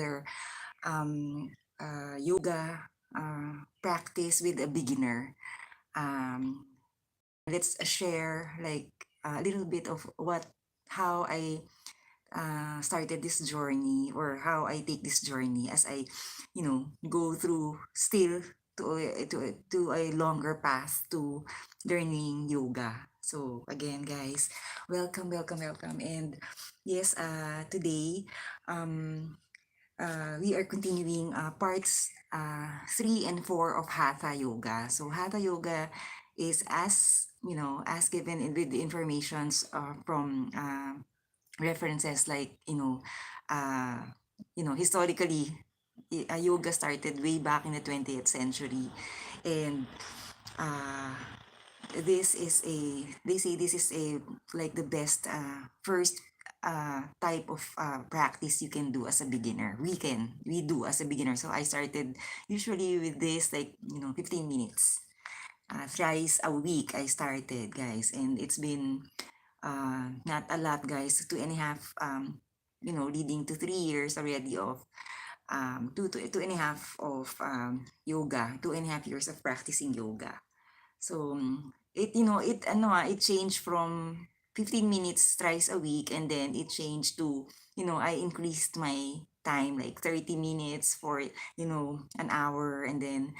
another yoga practice with a beginner. Um, let's share like a little bit of how I started this journey, or how I take this journey as I, go through still to a longer path to learning yoga. So again, guys, welcome, welcome, welcome. And yes, today, um, we are continuing parts 3 and 4 of Hatha Yoga. So Hatha Yoga is, as given with the informations from references, like historically, yoga started way back in the 20th century. And uh, this is a they say this is a like the best first type of practice you can do as a beginner. We do as a beginner. So I started usually with this, like 15 minutes, thrice a week I started, guys. And it's been not a lot, guys. 2.5 leading to 3 years already of two and a half of yoga, 2.5 years of practicing yoga. So it changed from 15 minutes thrice a week, and then it changed to, I increased my time, like 30 minutes for, an hour. And then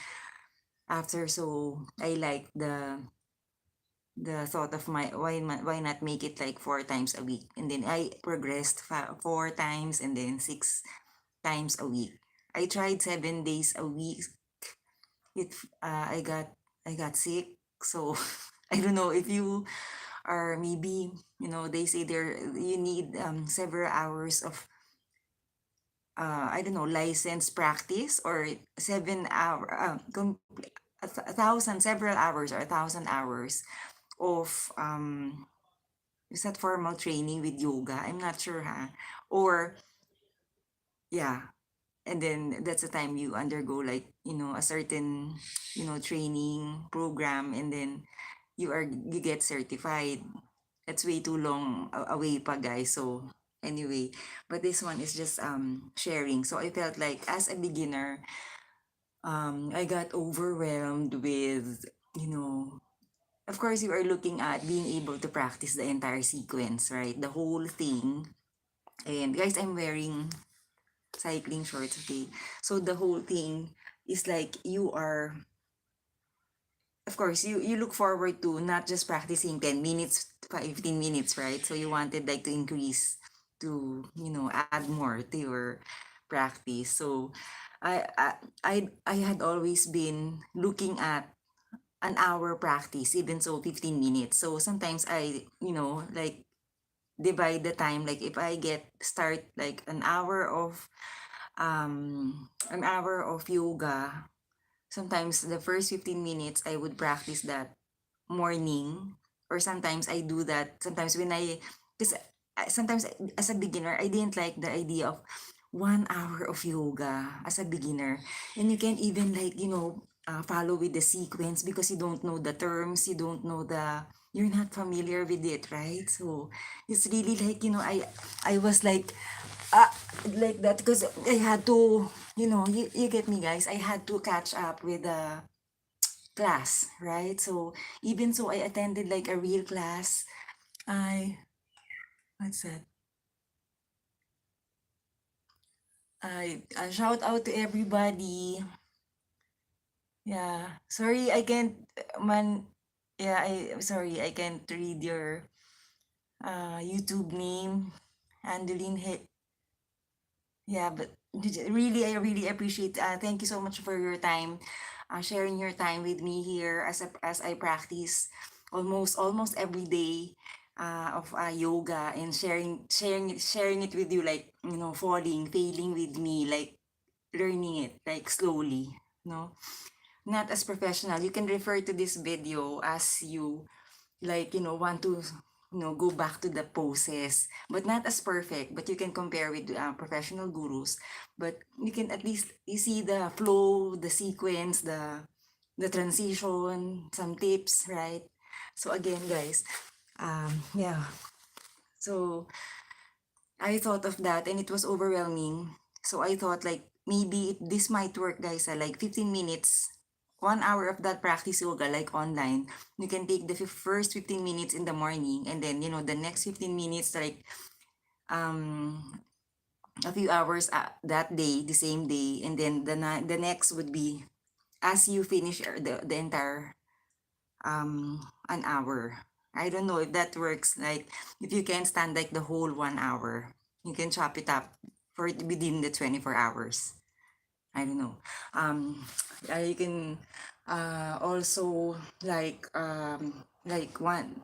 after, so I like the thought of my why not make it like 4 times a week. And then I progressed 4 times, and then 6 times a week. I tried 7 days a week. it I got sick. So I don't know if you are, maybe, they say there you need several hours of I don't know, license practice, or 7 hour a thousand, several hours, or 1,000 hours of is that formal training with yoga? I'm not sure, huh? Or yeah. And then that's the time you undergo, like, a certain, training program, and then you get certified. It's way too long away pa, guys. So anyway, but this one is just sharing. So I felt like, as a beginner, I got overwhelmed with, you know of course, you are looking at being able to practice the entire sequence, right? The whole thing. And guys, I'm wearing cycling shorts, okay? So the whole thing is like, you are, of course, you look forward to not just practicing 10 minutes, 15 minutes, right? So you wanted, like, to increase, to, add more to your practice. So I I I had always been looking at an hour practice, even so 15 minutes. So sometimes I, like, divide the time. Like, if I get start like an hour of yoga, sometimes the first 15 minutes I would practice that morning. Or sometimes I do that sometimes when because sometimes, as a beginner, I didn't like the idea of 1 hour of yoga as a beginner. And you can't even, like, follow with the sequence, because you don't know the terms, you're not familiar with it, right? So it's really like, I was uh, like that, because I had to, you get me, guys. I had to catch up with the class, right? So even so, I attended like a real class. I What's that? I shout out to everybody. Yeah, sorry, I can't, man. Yeah, I'm sorry, I can't read your YouTube name, Andeline. Yeah, but really, I really appreciate. Thank you so much for your time, sharing your time with me here, as I practice almost every day of yoga, and sharing it with you, like, failing with me, like, learning it, like, slowly. No, not as professional. You can refer to this video as you, like, want to, go back to the poses, but not as perfect. But you can compare with professional gurus. But you can at least, you see the flow, the sequence, the transition, some tips, right? So again, guys, yeah. So I thought of that, and it was overwhelming. So I thought like maybe this might work, guys. Like 15 minutes, 1 hour of that practice yoga, like online. You can take the first 15 minutes in the morning, and then the next 15 minutes, like um a few hours that day, the same day, and then the next would be as you finish the entire an hour. I don't know if that works. Like if you can stand like the whole 1 hour, you can chop it up for within the 24 hours. I don't know. Um, you can also like one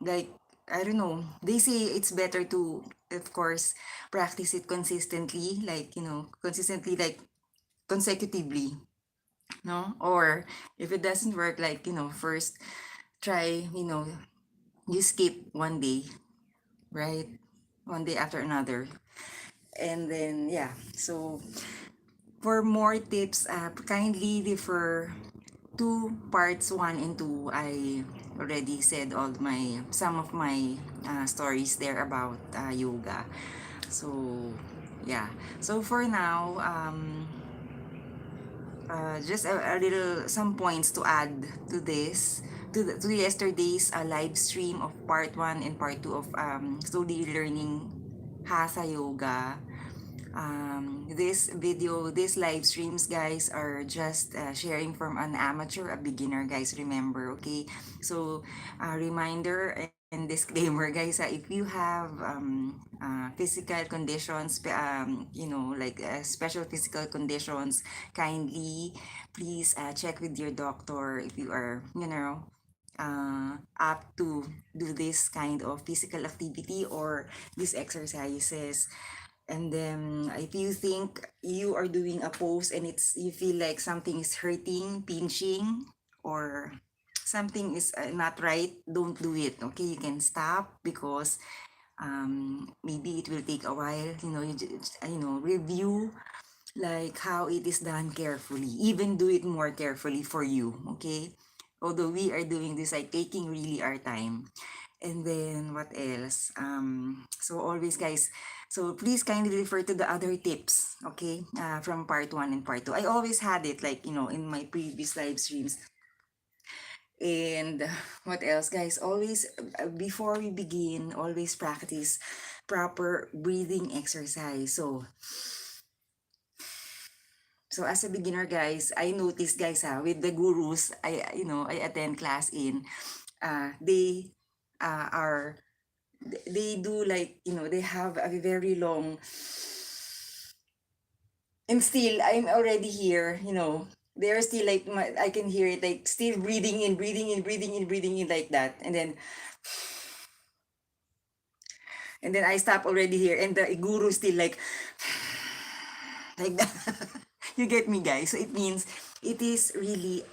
like I don't know. They say it's better to, of course, practice it consistently, like consistently, like consecutively, no? Or if it doesn't work, like first try, you skip one day, right? One day after another, and then yeah. So for more tips, kindly refer to parts one and two. I already said all my some of my stories there about yoga. So yeah. So for now, just a little some points to add to this to yesterday's live stream of part one and part two of slowly learning hatha yoga. These live streams, guys, are just sharing from an amateur, a beginner, guys. Remember, okay? So, reminder and disclaimer, guys. If you have physical conditions, like special physical conditions, kindly please check with your doctor if you are, up to do this kind of physical activity or these exercises. And then if you think you are doing a pose and you feel like something is hurting, pinching, or something is not right, don't do it. Okay, you can stop because maybe it will take a while. Review like how it is done carefully. Even do it more carefully for you. Okay, although we are doing this like taking really our time. And then what else? So always, guys, so please kindly refer to the other tips, okay, from part one and part two. I always had it like, in my previous live streams. And what else, guys? Always, before we begin, always practice proper breathing exercise. So as a beginner, guys, I noticed, guys, with the gurus I attend class in, they are they do like they have a very long, and still I'm already here, they're still like I can hear it like still breathing in, breathing in, breathing in, breathing in, like that, and then I stop already here, and the guru still like that. You get me, guys? So it means it is really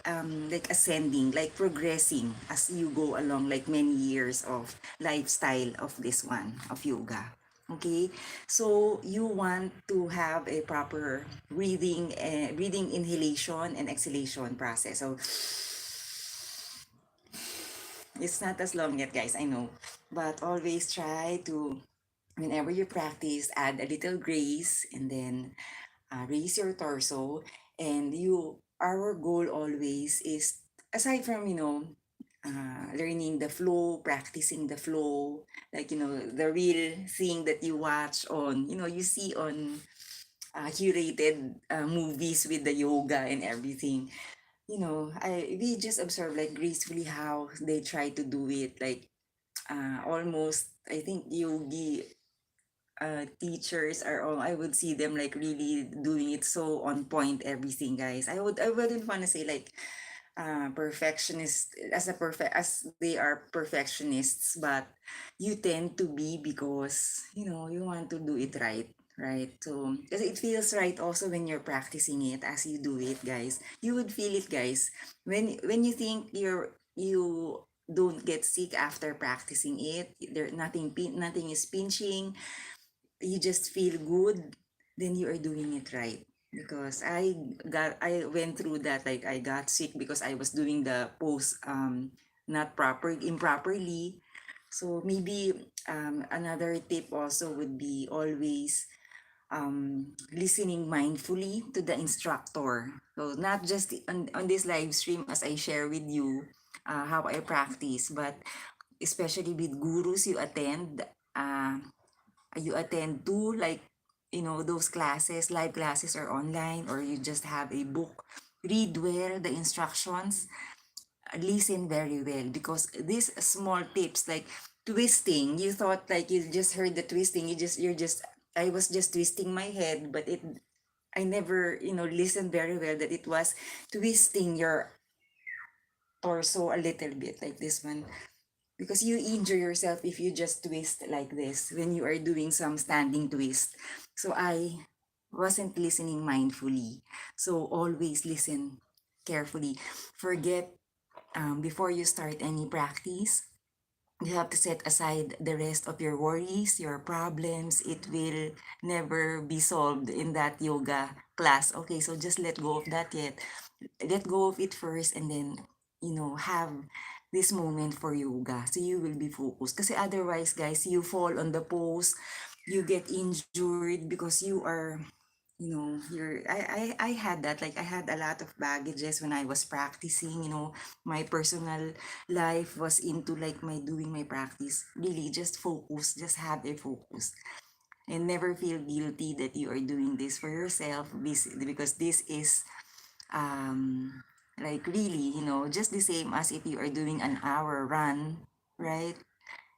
like ascending, like progressing as you go along, like many years of lifestyle of this one of yoga. Okay, so you want to have a proper breathing inhalation and exhalation process. So it's not as long yet, guys, I know, but always try to, whenever you practice, add a little grace, and then raise your torso. And our goal always is, aside from learning the flow, practicing the flow, like the real thing that you watch on, you see on curated movies with the yoga and everything. I we just observe like gracefully how they try to do it, like almost, I think, yogi teachers are all, I would see them like really doing it so on point, everything, guys. I wouldn't want to say like perfectionist, as they are perfectionists, but you tend to be, because you want to do it right, right? So because it feels right also when you're practicing it, as you do it, guys, you would feel it, guys, when you think you don't get sick after practicing it, there nothing is pinching, you just feel good, then you are doing it right. Because I went through that, like I got sick because I was doing the pose not improperly. So maybe another tip also would be always listening mindfully to the instructor. So not just on this live stream as I share with you how I practice, but especially with gurus uh, you attend to, like, those classes, live classes or online, or you just have a book. Read well the instructions, listen very well, because these small tips like twisting, you thought like you just heard the twisting, you're just I was just twisting my head, but it I never listened very well that it was twisting your torso a little bit, like this one, because you injure yourself if you just twist like this when you are doing some standing twist. So I wasn't listening mindfully. So always listen carefully. Forget, before you start any practice, you have to set aside the rest of your worries, your problems. It will never be solved in that yoga class. Okay, so just let go of that yet. Let go of it first, and then, have this moment for yoga. So you will be focused. Because otherwise, guys, you fall on the pose, you get injured because you are, I had that. Like, I had a lot of baggages when I was practicing. My personal life was into like my doing my practice. Really, just focus, just have a focus, and never feel guilty that you are doing this for yourself, because this is, like, really, just the same as if you are doing an hour run, right?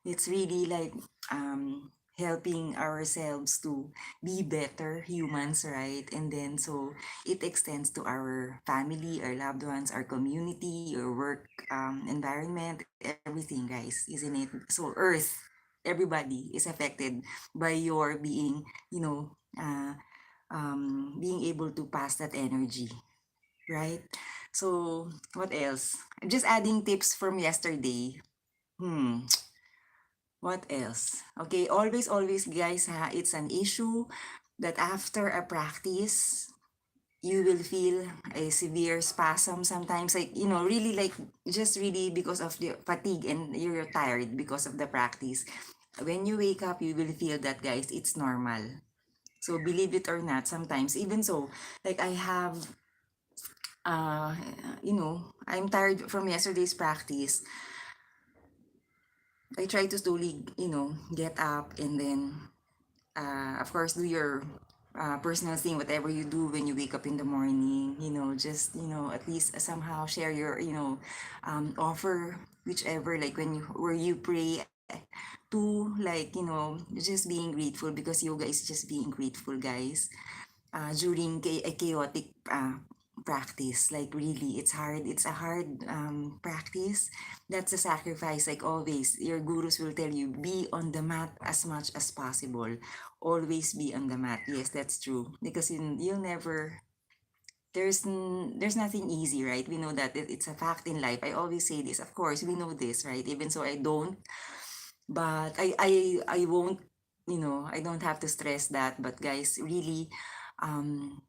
It's really like, helping ourselves to be better humans, right? And then so it extends to our family, our loved ones, our community, our work, environment, everything, guys, isn't it? So Earth, everybody is affected by your being, you know, uh, being able to pass that energy, right? So what else? Just adding tips from yesterday. Hmm. What else? Okay, always, guys, ha, it's an issue that after a practice, you will feel a severe spasm sometimes, like, really, like, just really because of the fatigue and you're tired because of the practice. When you wake up, you will feel that, guys, it's normal. So believe it or not, sometimes, even so, like, I have, uh, I'm tired from yesterday's practice. I try to slowly, get up, and then, of course, do your personal thing, whatever you do when you wake up in the morning, just, at least somehow share your, offer, whichever, like when you, where you pray to, like, just being grateful, because yoga is just being grateful, guys, during a chaotic practice. Like, really, it's a hard practice. That's a sacrifice. Like, always, your gurus will tell you, be on the mat as much as possible. Always be on the mat. Yes, that's true, because you'll never, there's nothing easy, right? We know that it's a fact in life. I always say this, of course we know this, right? Even so, I don't, but I won't, I don't have to stress that. But, guys, really, um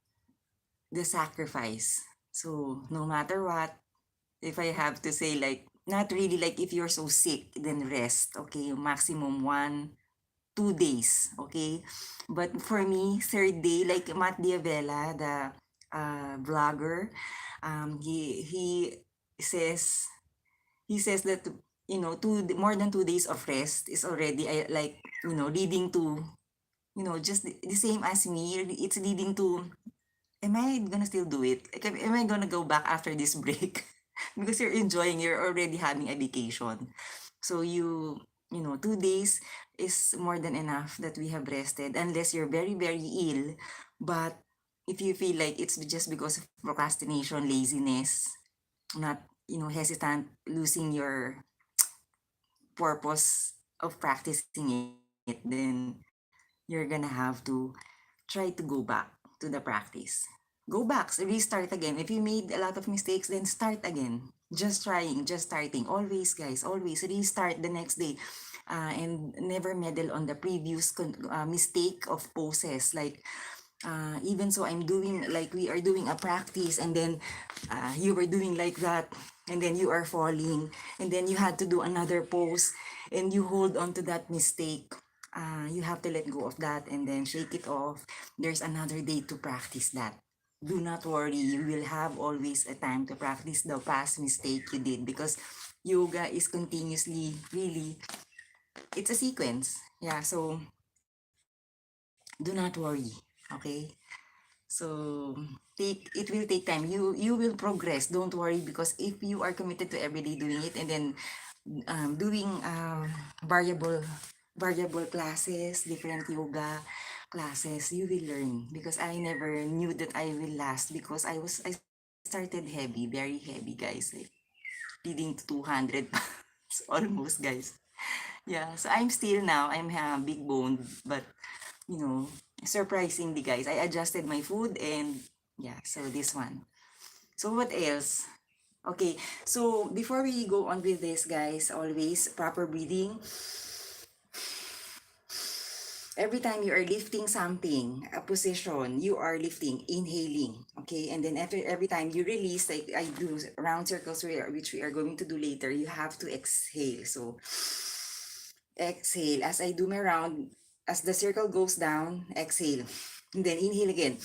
the sacrifice. So no matter what, if I have to say, like, not really, like, if you're so sick, then rest, okay? Maximum 1, 2 days, okay? But for me, third day, like Matt Diavela, the vlogger, he says that, more than 2 days of rest is already, like, leading to, just the same as me. It's leading to, am I gonna still do it? Like, am I gonna go back after this break? Because you're already having a vacation. So 2 days is more than enough that we have rested, unless you're very, very ill. But if you feel like it's just because of procrastination, laziness, not, hesitant, losing your purpose of practicing it, then you're gonna have to try to go back to the practice. Go back, restart again. If you made a lot of mistakes, then start again. Just trying, just starting. Always, guys, always restart the next day. And never meddle on the previous mistake of poses. Like, even so, I'm doing, like, we are doing a practice, and then you were doing like that, and then you are falling, and then you had to do another pose, and you hold on to that mistake. you have to let go of that and then shake it off. There's another day to practice that. Do not worry, you will have always a time to practice the past mistake you did, because yoga is continuously, really, it's a sequence. Yeah, so do not worry, okay? So it will take time. You will progress. Don't worry, because if you are committed to everyday doing it, and then doing variable classes, different yoga classes, you will learn. Because I never knew that I will last, because I started heavy, very heavy, guys. Like, leading to 200 pounds almost, guys. Yeah, so I'm still now, I'm big boned, but you know, surprisingly, guys, I adjusted my food, and yeah, so this one. So what else? Okay, so before we go on with this, guys, always proper breathing. Every time you are lifting something, a position, you are lifting, inhaling, okay? And then after every time you release, like I do round circles, which we are going to do later, you have to exhale. So exhale as I do my round, as the circle goes down, exhale. And then inhale again.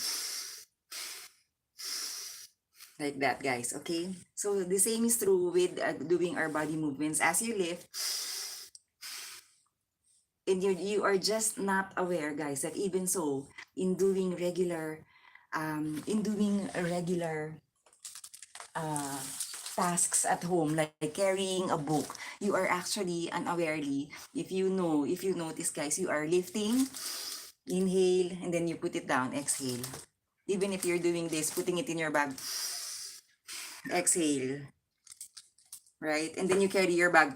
Like that, guys, okay? So the same is true with doing our body movements. As you lift, and you are just not aware, guys, that even so, in doing regular, uh, tasks at home, like carrying a book, you are actually unawarely, if you notice, guys, you are lifting, inhale, and then you put it down, exhale. Even if you're doing this, putting it in your bag, exhale, right? And then you carry your bag,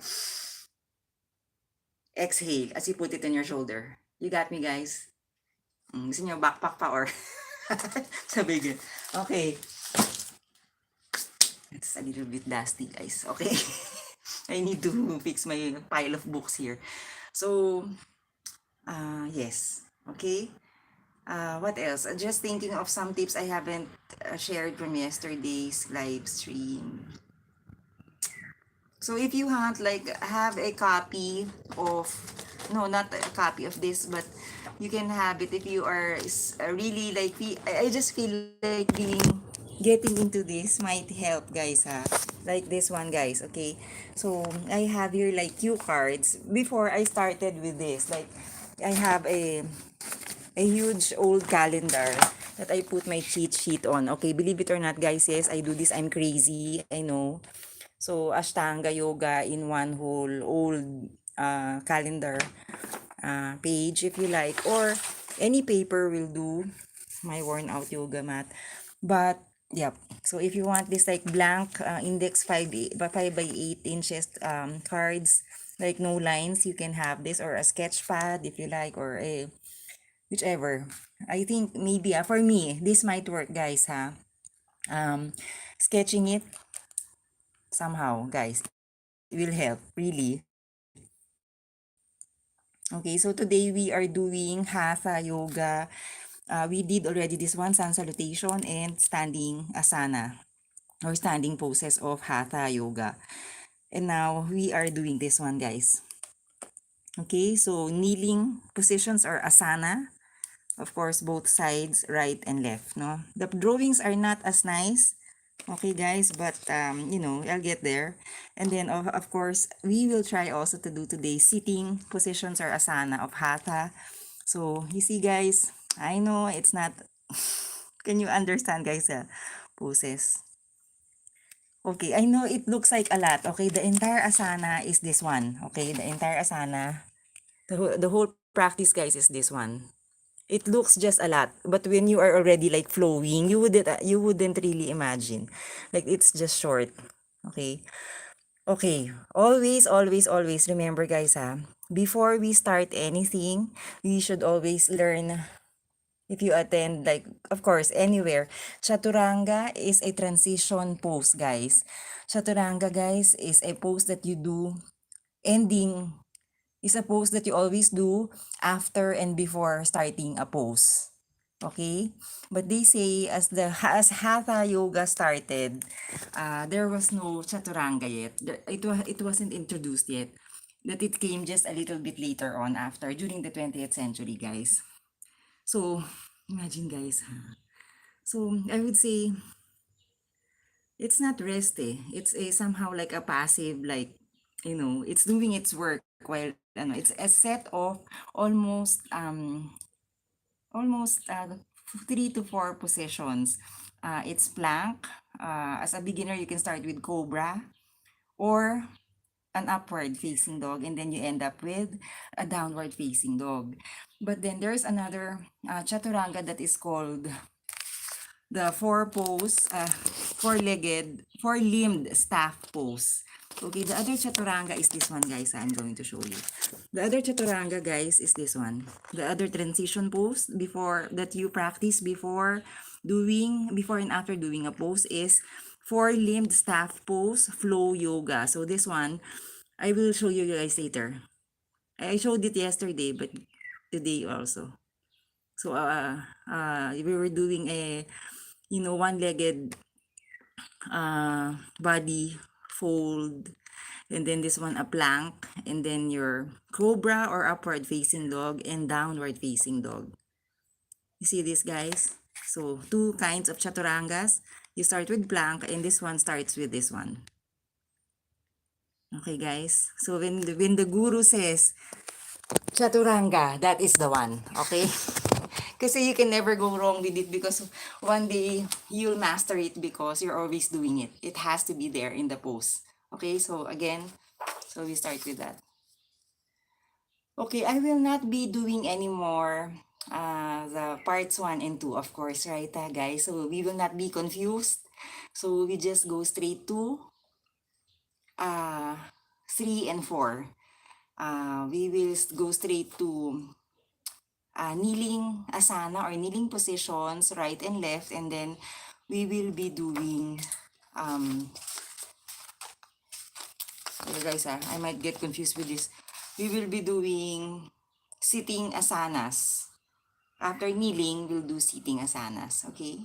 exhale, as you put it on your shoulder. You got me, guys? Gusto nyo backpack pa or sabi ganun. Okay. It's a little bit dusty, guys. Okay. I need to fix my pile of books here. So, yes. Okay. What else? Just thinking of some tips I haven't shared from yesterday's live stream. So if you want, like, have a copy of, no, not a copy of this, but you can have it if you are really like, I just feel like getting into this might help, guys, ha. Like this one, guys, okay? So I have here like cue cards. Before I started with this, like, I have a huge old calendar that I put my cheat sheet on. Okay, believe it or not, guys, yes, I do this. I'm crazy, I know. So, Ashtanga yoga in one whole old calendar page, if you like, or any paper will do. My worn out yoga mat. But, yep. So, if you want this like blank index 5 by 8 inches cards, like no lines, you can have this, or a sketch pad if you like, or a whichever. I think maybe for me, this might work, guys, ha. Sketching it somehow, guys, it will help, really. Okay, so today we are doing Hatha Yoga. We did already this one, sun salutation and standing asana, or standing poses of Hatha Yoga. And now we are doing this one, guys. Okay, so kneeling positions or asana. Of course, both sides, right and left, no? The drawings are not as nice, okay, guys, but, I'll get there. And then, of course, we will try also to do today sitting positions or asana of Hatha. So, you see, guys, I know it's not, can you understand, guys, poses? Okay, I know it looks like a lot, okay? The entire asana is this one, okay? The entire asana, the whole practice, guys, is this one. It looks just a lot, but when you are already like flowing, you wouldn't really imagine. Like, it's just short. Okay? Okay. Always, always, always remember, guys, before we start anything, we should always learn. If you attend, like, of course, anywhere, chaturanga is a transition pose, guys. Chaturanga, guys, is a pose that you do ending, is a pose that you always do after and before starting a pose. Okay? But they say as Hatha Yoga started, there was no Chaturanga yet. It wasn't introduced yet. that it came just a little bit later on after, during the 20th century, guys. So, imagine, guys. So, I would say, it's not rest eh. It's a somehow like a passive, like, it's doing its work while, it's a set of almost, almost 3 to 4 positions. It's plank. As a beginner, you can start with cobra or an upward facing dog, and then you end up with a downward facing dog. But then there's another chaturanga that is called the four-limbed staff pose. Okay, the other chaturanga is this one, guys. I'm going to show you. The other chaturanga, guys, is this one. The other transition pose before that you practice before and after doing a pose is four-limbed staff pose, flow yoga. So this one, I will show you guys later. I showed it yesterday, but today also. So we were doing a one-legged body fold, and then this one a plank, and then your cobra or upward facing dog and downward facing dog. You see this, guys? So two kinds of chaturangas. You start with plank, and this one starts with this one. Okay, guys? So when the guru says chaturanga, that is the one. Okay? Kasi you can never go wrong with it, because one day you'll master it because you're always doing it. It has to be there in the pose. Okay, so again, so we start with that. Okay, I will not be doing anymore the parts 1 and 2, of course, right, guys? So we will not be confused. So we just go straight to uh, 3 and 4. We will go straight to kneeling asana or kneeling positions, right and left, and then we will be doing okay, guys, I might get confused with this. We will be doing sitting asanas. After kneeling, we'll do sitting asanas, okay?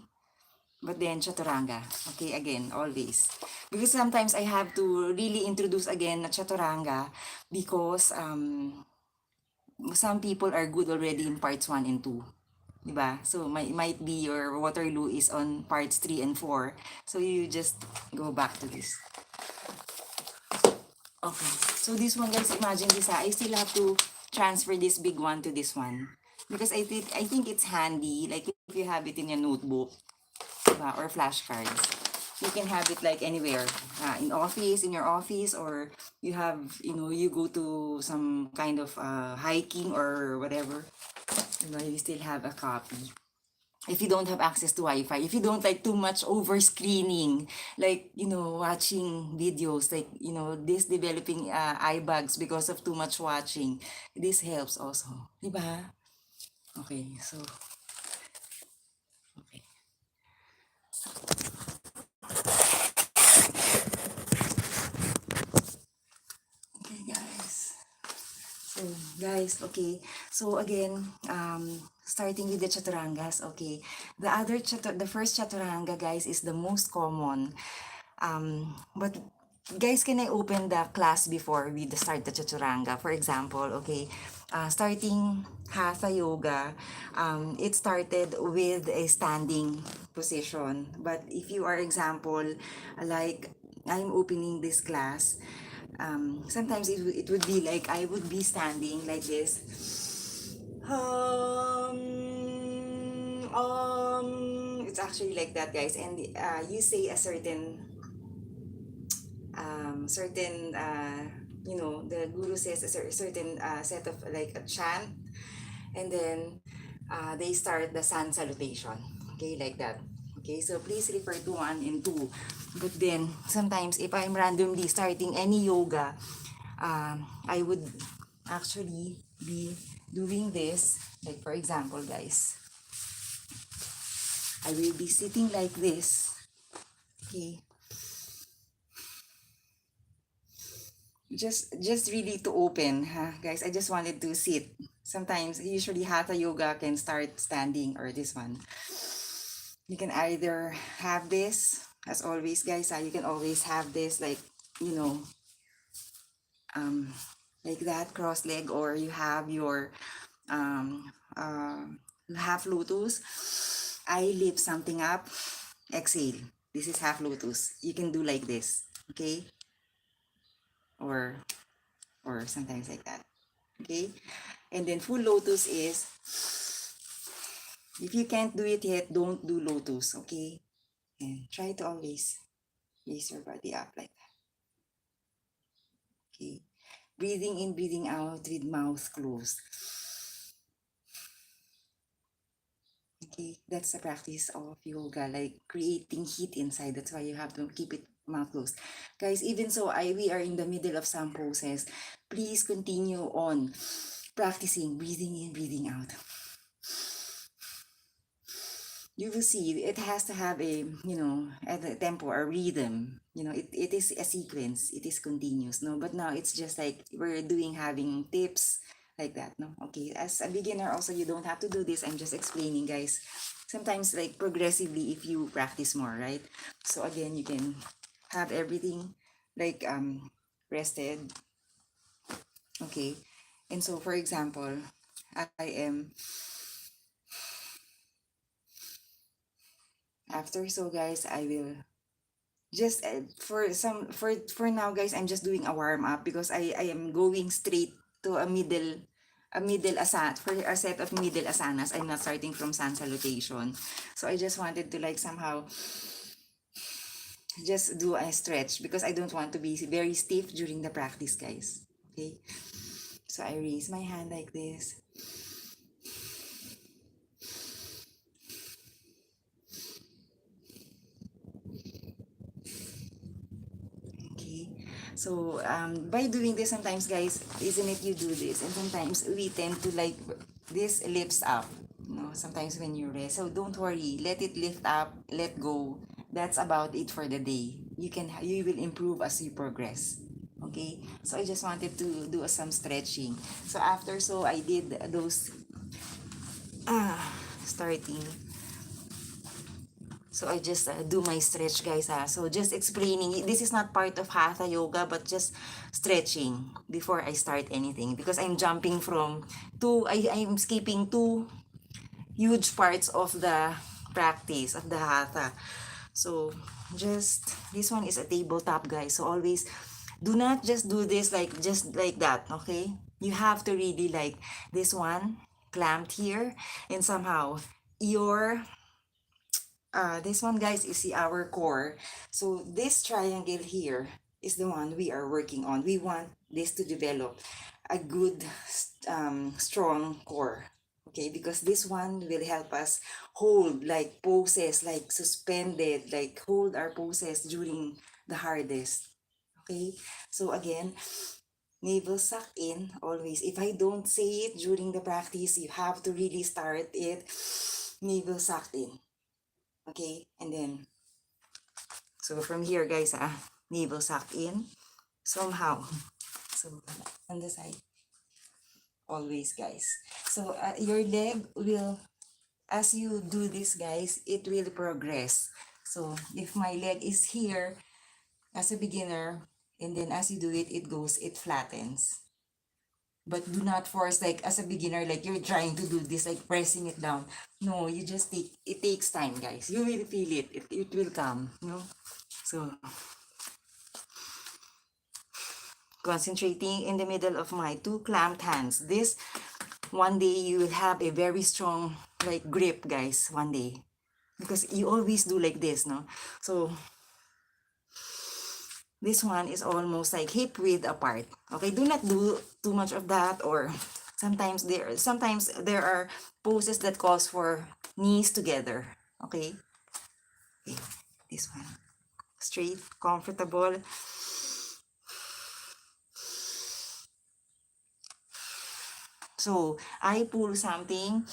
But then chaturanga, okay, again, always. Because sometimes I have to really introduce again na chaturanga, because some people are good already in parts 1 and 2. Diba? So, might be your Waterloo is on parts 3 and 4. So, you just go back to this. Okay. So, this one, guys, imagine this, I still have to transfer this big one to this one. Because I think it's handy, like if you have it in your notebook, diba? Or flashcards. You can have it like anywhere, in your office, or you have, you go to some kind of hiking or whatever. You still have a copy. If you don't have access to Wi-Fi, if you don't like too much over screening, like, watching videos, like, this developing eye bags because of too much watching, this helps also. Diba? Okay, so, okay. Okay, guys. So, guys, okay. So, again, starting with the chaturangas, okay. The first chaturanga, guys, is the most common. But, guys, can I open the class before we start the chaturanga? For example, okay, starting Hatha Yoga, it started with a standing position. But if you are, example, like, I'm opening this class, sometimes it would be like I would be standing like this. It's actually like that, guys, and you say a certain the guru says a certain set of like a chant, and then they start the sun salutation, okay, like that. Okay, so please refer to 1 and 2. But then sometimes if I'm randomly starting any yoga, I would actually be doing this, like for example, guys, I will be sitting like this. Okay, just really to open, guys. I just wanted to sit. Sometimes usually hatha yoga can start standing, or this one. You can either have this, as always, guys, you can always have this, like, you know um like that, cross leg, or you have your um, uh, half lotus. I lift something up, exhale. This is half lotus. You can do like this, okay? Or sometimes like that, okay? And then full lotus is, if you can't do it yet, don't do lotus, okay? And try to always raise your body up like that, okay? Breathing in, breathing out with mouth closed. Okay, that's the practice of yoga, like creating heat inside. That's why you have to keep it mouth closed. Guys, even so, we are in the middle of some poses. Please continue on practicing breathing in, breathing out. You will see it has to have a, at a tempo or rhythm. It is a sequence, it is continuous, no? But now it's just like we're doing, having tips like that, no? Okay, as a beginner also, you don't have to do this. I'm just explaining, guys. Sometimes, like, progressively, if you practice more, right? So again, you can have everything like rested, okay? And so, for example, I am after, so guys, I will just for now, guys, I'm just doing a warm up, because I am going straight to a middle asana, for a set of middle asanas. I'm not starting from sun salutation. So I just wanted to, like, somehow just do a stretch, because I don't want to be very stiff during the practice, guys. Okay, so I raise my hand like this. Okay. So, by doing this, sometimes, guys, isn't it, you do this, and sometimes we tend to, like, this lifts up, sometimes when you rest. So don't worry, let it lift up, let go. That's about it for the day. You will improve as you progress. Okay? So I just wanted to do some stretching. So after, so I did those, starting. So I just do my stretch, guys. So just explaining, this is not part of Hatha Yoga, but just stretching before I start anything, because I'm jumping from I'm skipping two huge parts of the practice of the Hatha. So just, this one is a tabletop, guys. So always do not just do this like just like that, okay? You have to really, like, this one clamped here, and somehow your this one, guys, is our core. So this triangle here is the one we are working on. We want this to develop a good, strong core. Okay, because this one will help us hold, like, poses, like suspended, like hold our poses during the hardest. Okay, so again, navel suck in always. If I don't say it during the practice, you have to really start it. Navel sucked in. Okay, and then, so from here, guys, navel suck in somehow. So on the side, always, guys. So your leg will, as you do this, guys, it will progress. So if my leg is here as a beginner, and then as you do it, it flattens. But do not force, like, as a beginner, like you're trying to do this, like pressing it down. No, you just it takes time, guys. You will feel it. It will come, So concentrating in the middle of my two clamped hands. This, one day you will have a very strong, like, grip, guys, one day. Because you always do like this, no? So this one is almost like hip width apart. Okay, do not do too much of that, or sometimes there are poses that calls for knees together. Okay? Okay, this one. Straight, comfortable. So I pull something,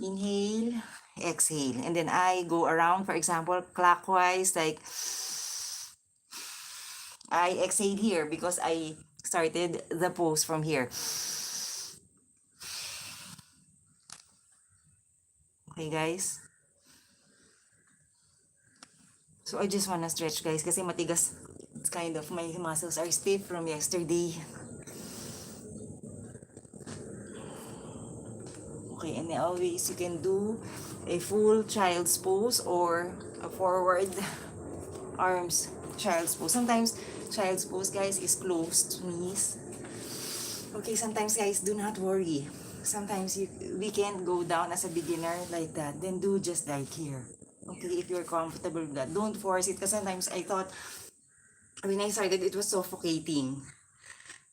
inhale, exhale, and then I go around, for example, clockwise, like I exhale here because I started the pose from here. Okay, guys? So I just wanna stretch, guys, kasi matigas. It's kind of, my muscles are stiff from yesterday. Okay, and then always you can do a full child's pose or a forward arms child's pose. Sometimes child's pose, guys, is closed knees. Okay, sometimes, guys, do not worry. Sometimes we can't go down as a beginner like that. Then do just like here. Okay, if you're comfortable with that. Don't force it. Because sometimes I thought when I started, it was suffocating.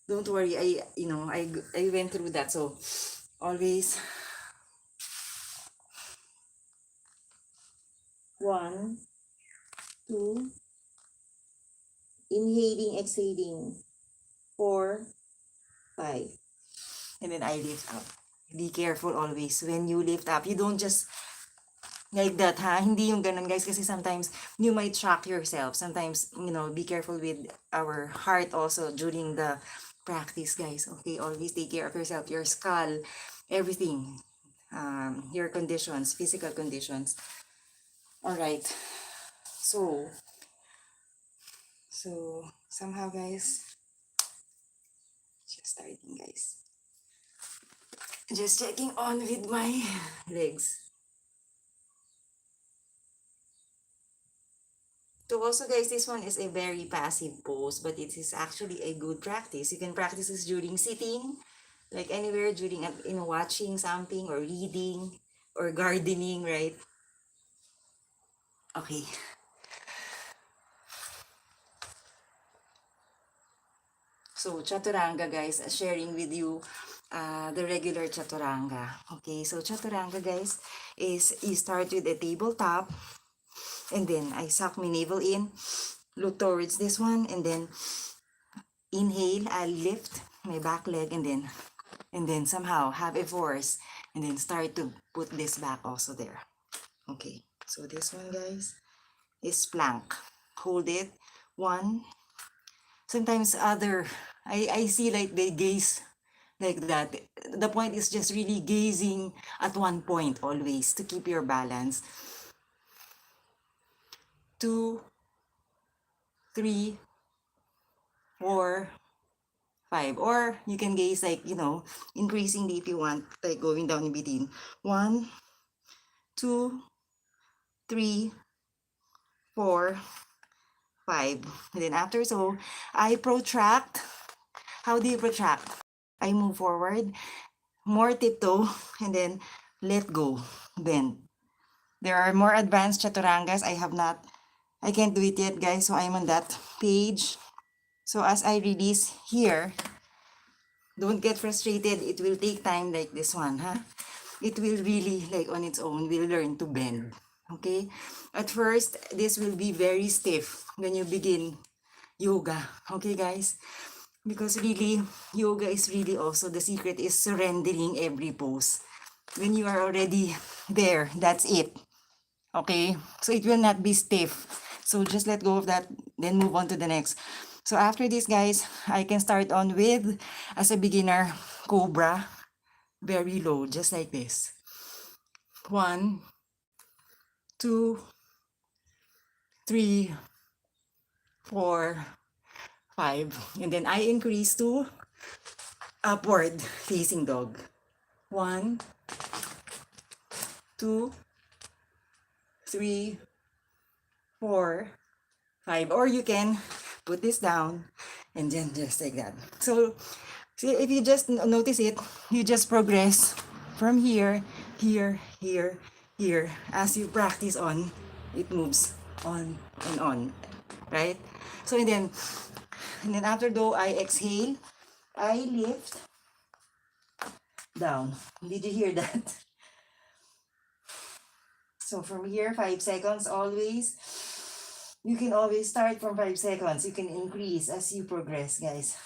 Don't worry. I went through that. So always 1, 2, inhaling, exhaling, 4, 5. And then I lift up. Be careful always when you lift up. You don't just like that, ha? Hindi yung ganun, guys. Kasi sometimes you might shock yourself. Sometimes, be careful with our heart also during the practice, guys. Okay, always take care of yourself, your skull, everything. Your conditions, physical conditions. All right. So somehow, guys, just starting, guys. Just checking on with my legs. So also, guys, this one is a very passive pose, but it is actually a good practice. You can practice this during sitting, like anywhere during watching something or reading or gardening, right? Okay. So chaturanga, guys, sharing with you the regular chaturanga. Okay, so chaturanga, guys, is you start with a tabletop, and then I suck my navel in, look towards this one, and then inhale, I'll lift my back leg, and then somehow have a force, and then start to put this back also there. Okay, so this one, guys, is plank. Hold it. 1. Sometimes I see like they gaze like that. The point is just really gazing at one point always to keep your balance. 2, 3, 4, 5. Or you can gaze like, increasingly if you want, like going down in between. 1, 2, 3, 4, 5. And then after, so I protract. How do you protract? I move forward, more tiptoe, and then let go, bend. There are more advanced chaturangas. I can't do it yet, guys, so I'm on that page. So as I release here, don't get frustrated. It will take time like this one, huh? It will really, like on its own, will learn to bend. Okay? At first, this will be very stiff when you begin yoga. Okay, guys? Because really, yoga is really also, the secret is surrendering every pose. When you are already there, that's it. Okay? So it will not be stiff. So just let go of that, then move on to the next. So after this, guys, I can start on with, as a beginner, cobra, very low, just like this. 1, 2, 3, 4, 5. And then I increase to upward facing dog. 1, 2, 3, 4, 5. Or you can put this down and then just like that. So see, if you just notice it, you just progress from here, here, here, here. As you practice on, it moves on and on, right? So and then after though I exhale, I lift down. Did you hear that? So from here, 5 seconds always. You can always start from 5 seconds. You can increase as you progress, guys.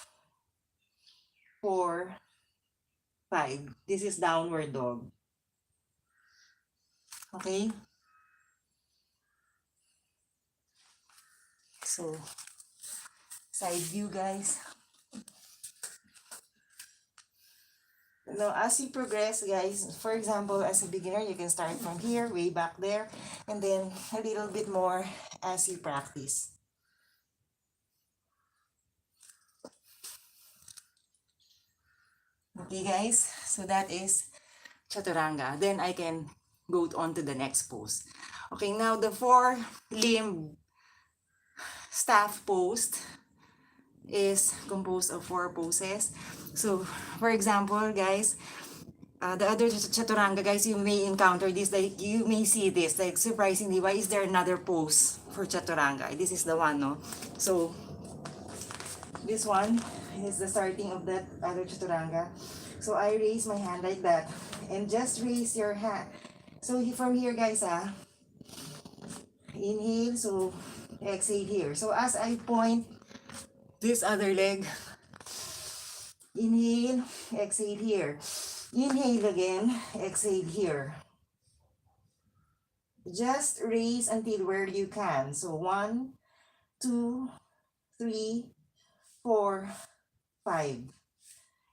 4, 5. This is downward dog. Okay? So, side view, guys. Now, as you progress, guys, for example, as a beginner, you can start from here, way back there, and then a little bit more as you practice. Okay, guys, so that is chaturanga. Then I can go on to the next pose. Okay, now the 4-limb staff pose is composed of 4 poses. So, for example, guys, the other chaturanga, guys, you may encounter this, like, you may see this, like, surprisingly, why is there another pose for chaturanga? This is the one, no? So, this one is the starting of that other chaturanga. So, I raise my hand like that, and just raise your hand. So, from here, guys, inhale, so, exhale here. So, as I point this other leg, inhale, exhale here. Inhale again, exhale here. Just raise until where you can. So 1, 2, 3, 4, 5.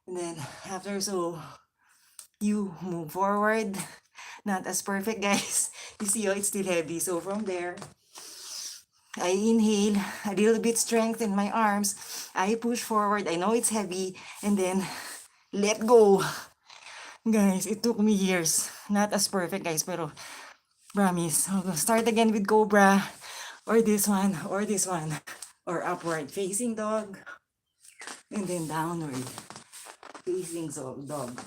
And then after, so you move forward. Not as perfect, guys. You see, oh, it's still heavy. So from there, I inhale, a little bit strength in my arms. I push forward. I know it's heavy. And then let go. Guys, it took me years. Not as perfect, guys, pero promise. I'll start again with cobra, or this one, or this one, or upward facing dog, and then downward facing dog.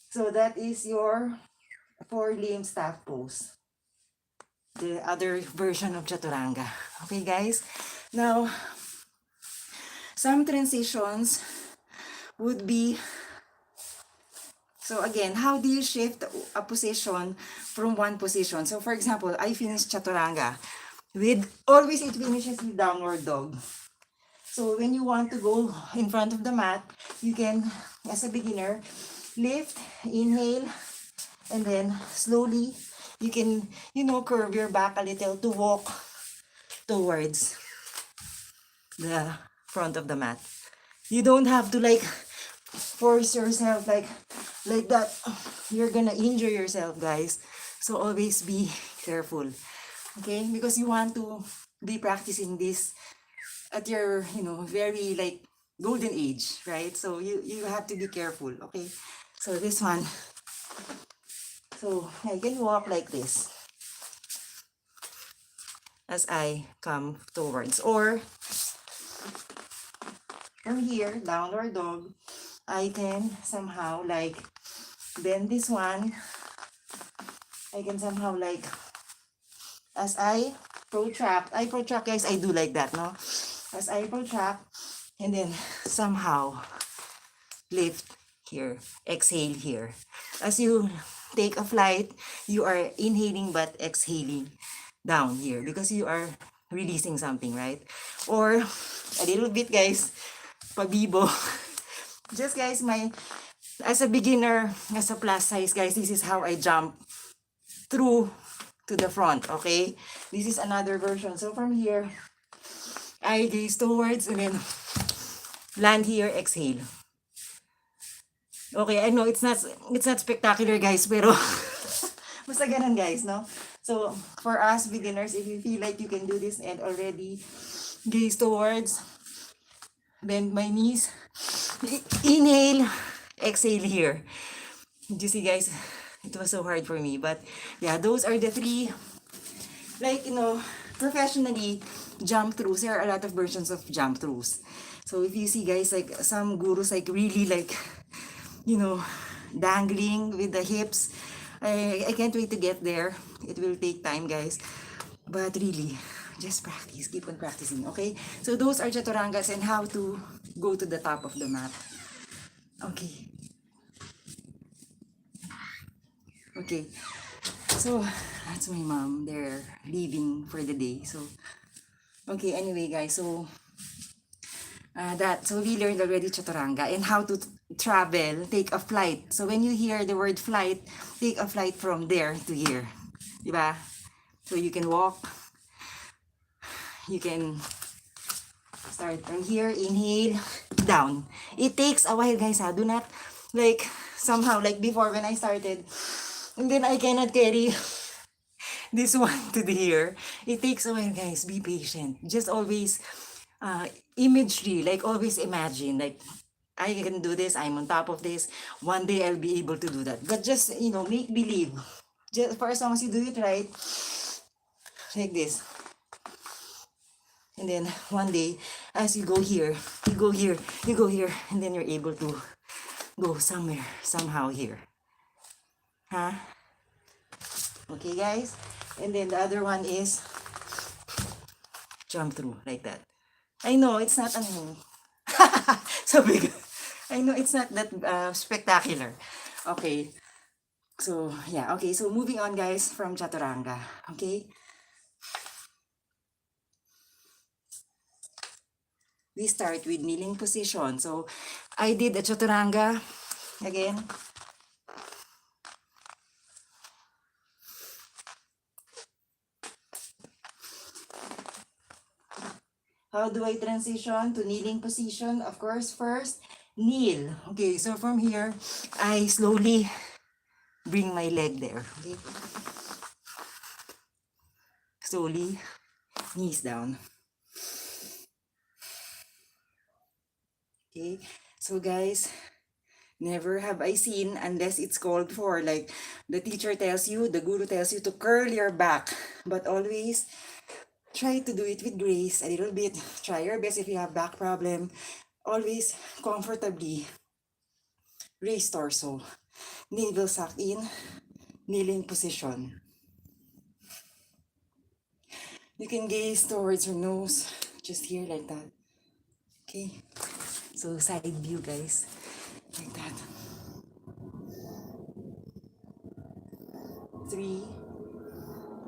So that is your 4-limb staff pose, the other version of chaturanga. Okay, guys? Now, some transitions would be, so again, how do you shift a position from one position? So for example, I finished chaturanga with, always it finishes with downward dog. So when you want to go in front of the mat, you can, as a beginner, lift, inhale, and then slowly, you can, curve your back a little to walk towards the front of the mat. You don't have to like force yourself like that. You're gonna injure yourself, guys. So always be careful, okay? Because you want to be practicing this at your, very like golden age, right? So you have to be careful, okay? So this one, so I can walk like this as I come towards, or from here, downward dog, I can somehow like bend this one. I can somehow like, as I protract, guys, I do like that, no? As I protract, and then somehow lift here, exhale here. As you take a flight, you are inhaling but exhaling down here because you are releasing something, right? Or a little bit, guys, pabibo. Just, guys, as a beginner, as a plus size, guys, this is how I jump through to the front, okay? This is another version. So from here, I gaze towards and then land here, exhale. Okay, I know it's not spectacular, guys, pero basta ganun, guys, no? So for us beginners, if you feel like you can do this and already gaze towards, bend my knees, inhale, exhale here. You see, guys, it was so hard for me, but yeah, those are the 3, like, professionally jump throughs. There are a lot of versions of jump throughs. So if you see, guys, like some gurus like really like, dangling with the hips, I can't wait to get there. It will take time, guys, but really just practice, keep on practicing, okay? So those are chaturangas and how to go to the top of the mat. Okay, so that's my mom. They're leaving for the day. So okay, anyway, guys, so so we learned already chaturanga and how to travel, take a flight. So when you hear the word flight, take a flight from there to here, diba? So you can walk, you can start from here, inhale, down. It takes a while, guys, do not like somehow like before when I started, and then I cannot carry this one to the here. It takes a while, guys. Be patient. Just always imagery, like always imagine, like I can do this, I'm on top of this. One day I'll be able to do that. But just, make believe. Just for as long as you do it right, like this. And then one day, as you go here, you go here, you go here, and then you're able to go somewhere, somehow here. Huh? Okay, guys? And then the other one is jump through like that. I know it's not so big. I know it's not that spectacular. Okay. So, yeah. Okay. So, moving on, guys, from chaturanga. Okay. We start with kneeling position. So, I did a chaturanga again. How do I transition to kneeling position? Of course, first, kneel. Okay, so from here, I slowly bring my leg there. Okay. Slowly, knees down. Okay, so guys, never have I seen, unless it's called for, like the teacher tells you, the guru tells you to curl your back, but always try to do it with grace, a little bit. Try your best if you have back problem. Always comfortably raise torso. Navel suck in, kneeling position. You can gaze towards your nose, just here like that. Okay, so side view, guys, like that. 3,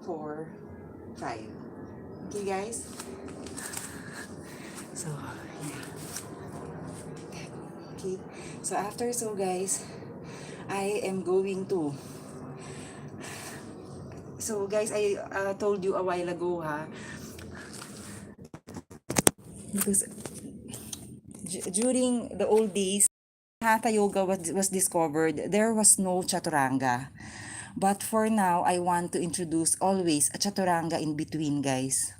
4, 5. Okay, guys. So yeah. Okay. So after, guys, I am going to. So guys, I told you a while ago, because during the old days, Hatha Yoga was discovered, there was no chaturanga. But for now, I want to introduce always a chaturanga in between, guys.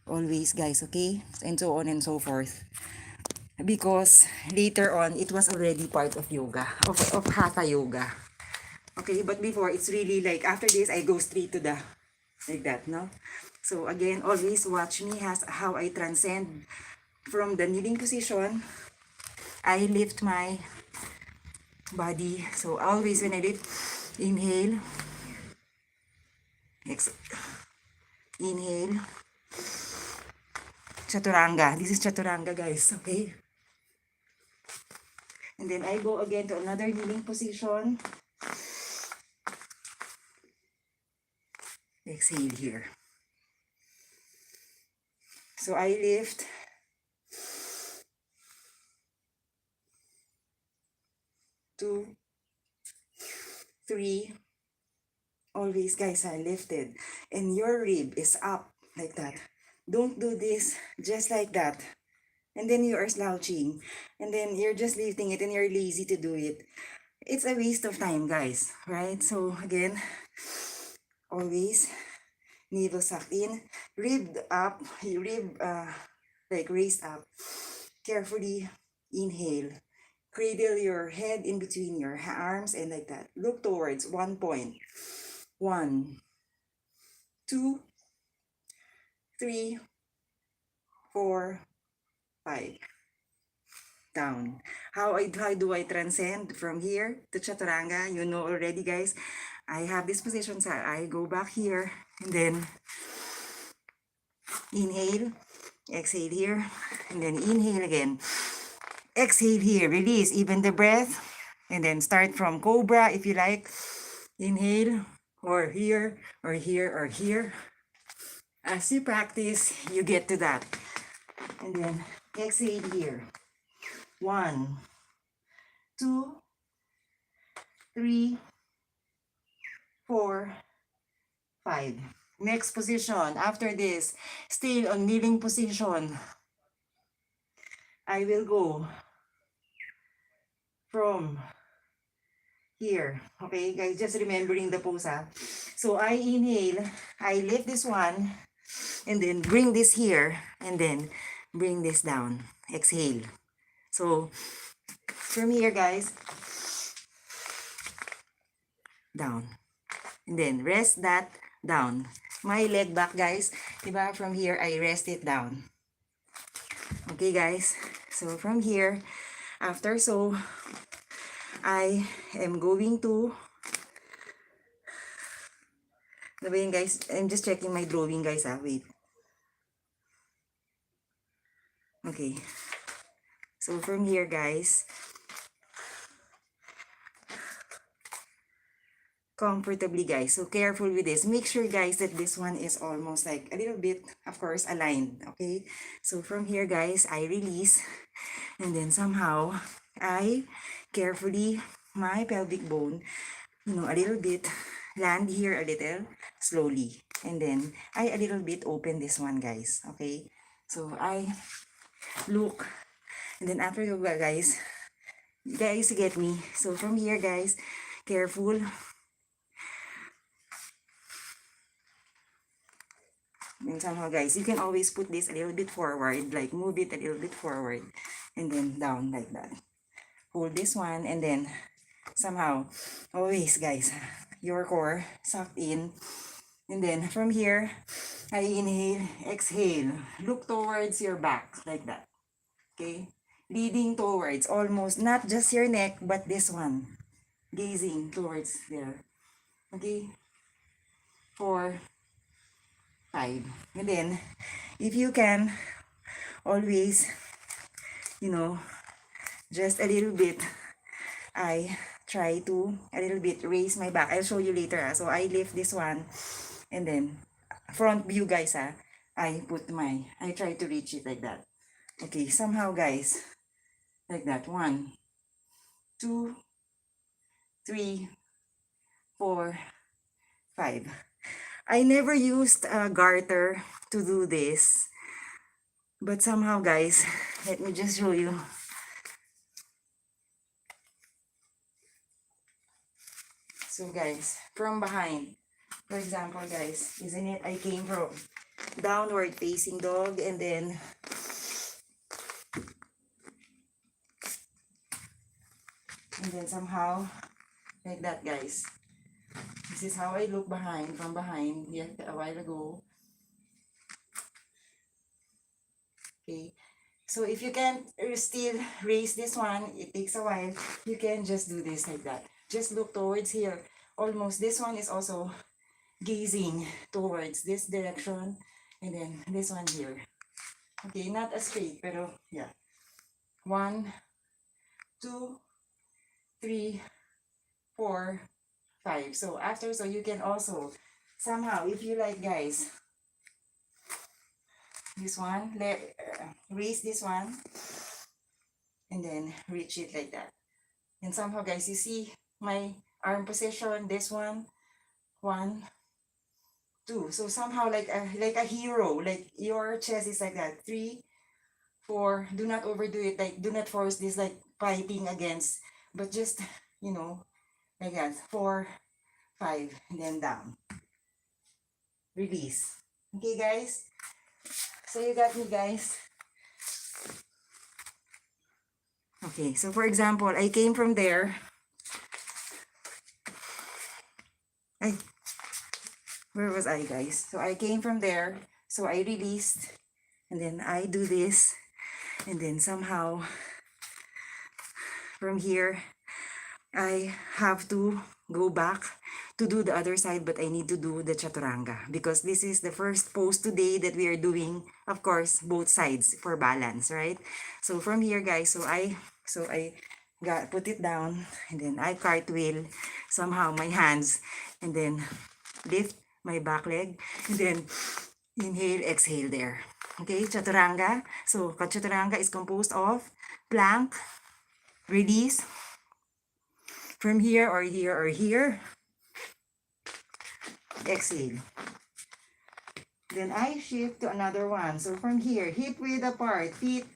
Always, guys, okay? And so on and so forth. Because later on, it was already part of yoga, of Hatha Yoga. Okay, but before, it's really like, after this, I go straight to the, like that, no? So again, always watch me how I transcend from the kneeling position. I lift my body. So always when I lift, inhale, inhale, chaturanga. This is chaturanga, guys, okay? And then I go again to another kneeling position. Exhale here. So I lift. 2, 3. Always, guys, I lifted. And your rib is up like that. Don't do this just like that. And then you are slouching. And then you're just lifting it and you're lazy to do it. It's a waste of time, guys. Right? So again, always navel sucked in, rib up, rib like raised up. Carefully inhale. Cradle your head in between your arms and like that. Look towards one point. 1, 2, 3, 4, 5. Down. How do I transcend from here to chaturanga? You know already, guys. I have this position, so I go back here and then inhale, exhale here, and then inhale again. Exhale here, release even the breath, and then start from cobra if you like. Inhale, or here, or here, or here. As you practice, you get to that. And then exhale here. 1, 2, 3, 4, 5. Next position. After this, still on kneeling position. I will go from here. Okay, guys, just remembering the pose. So I inhale, I lift this one, and then bring this here, and then bring this down. Exhale. So from here, guys, down. And then rest that down. My leg back, guys. Diba? From here, I rest it down. Okay, guys. So from here, after so, I am going to, guys, I'm just checking my drawing, guys. Wait. Okay. So from here, guys, comfortably, guys. So careful with this. Make sure, guys, that this one is almost like a little bit, of course, aligned. Okay. So from here, guys, I release, and then somehow I carefully, my pelvic bone, a little bit, land here a little slowly, and then I a little bit open this one, guys. Okay. So I look, and then after yoga, guys, you guys get me. So from here, guys, careful. And somehow, guys, you can always put this a little bit forward, like move it a little bit forward, and then down like that. Hold this one, and then somehow, always, guys, your core sucked in. And then from here, I inhale, exhale. Look towards your back, like that. Okay? Leading towards almost, not just your neck, but this one. Gazing towards there. Okay? 4, 5. And then, if you can, always, just a little bit, I try to, a little bit, raise my back. I'll show you later. So, I lift this one, and then, front view, guys, I try to reach it like that. Okay, somehow, guys, like that. 1, 2, 3, 4, 5. I never used a garter to do this. But somehow, guys, let me just show you. So, guys, from behind, for example, guys, isn't it? I came from downward facing dog, and then somehow, like that, guys. This is how I look from behind, a while ago. Okay. So if you can't still raise this one, it takes a while, you can just do this like that. Just look towards here. Almost, this one is also gazing towards this direction, and then this one here. Okay, not as straight, pero yeah. 1, 2, 3, 4, 5. So after, so you can also somehow, if you like, guys, this one, raise this one, and then reach it like that. And somehow, guys, you see my arm position, this one, 1, 2. So somehow like a hero, like your chest is like that. 3, 4. Do not overdo it. Like, do not force this like fighting against, but just, like that. 4, 5, and then down. Release. Okay, guys? So you got me, guys? Okay, so for example, I came from there. Where was I, guys? So I came from there. So I released, and then I do this, and then somehow from here, I have to go back to do the other side, but I need to do the chaturanga because this is the first pose today that we are doing, of course, both sides for balance, right? So from here, guys, so I put it down, and then I cartwheel somehow my hands, and then lift my back leg, and then inhale, exhale there. Okay, chaturanga. So chaturanga is composed of plank, release, from here or here or here. Exhale. Then I shift to another one. So from here, hip width apart, feet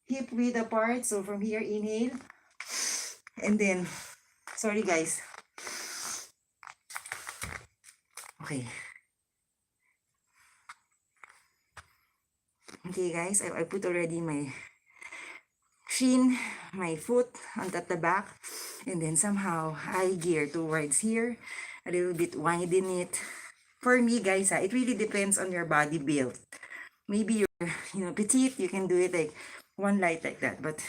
hip width apart. So from here, inhale. And then, sorry guys. Okay. Okay guys, I put already my shin, my foot at the back, and then somehow I gear towards here, a little bit widen it. For me, guys, it really depends on your body build. Maybe you're, petite, you can do it like one light like that, but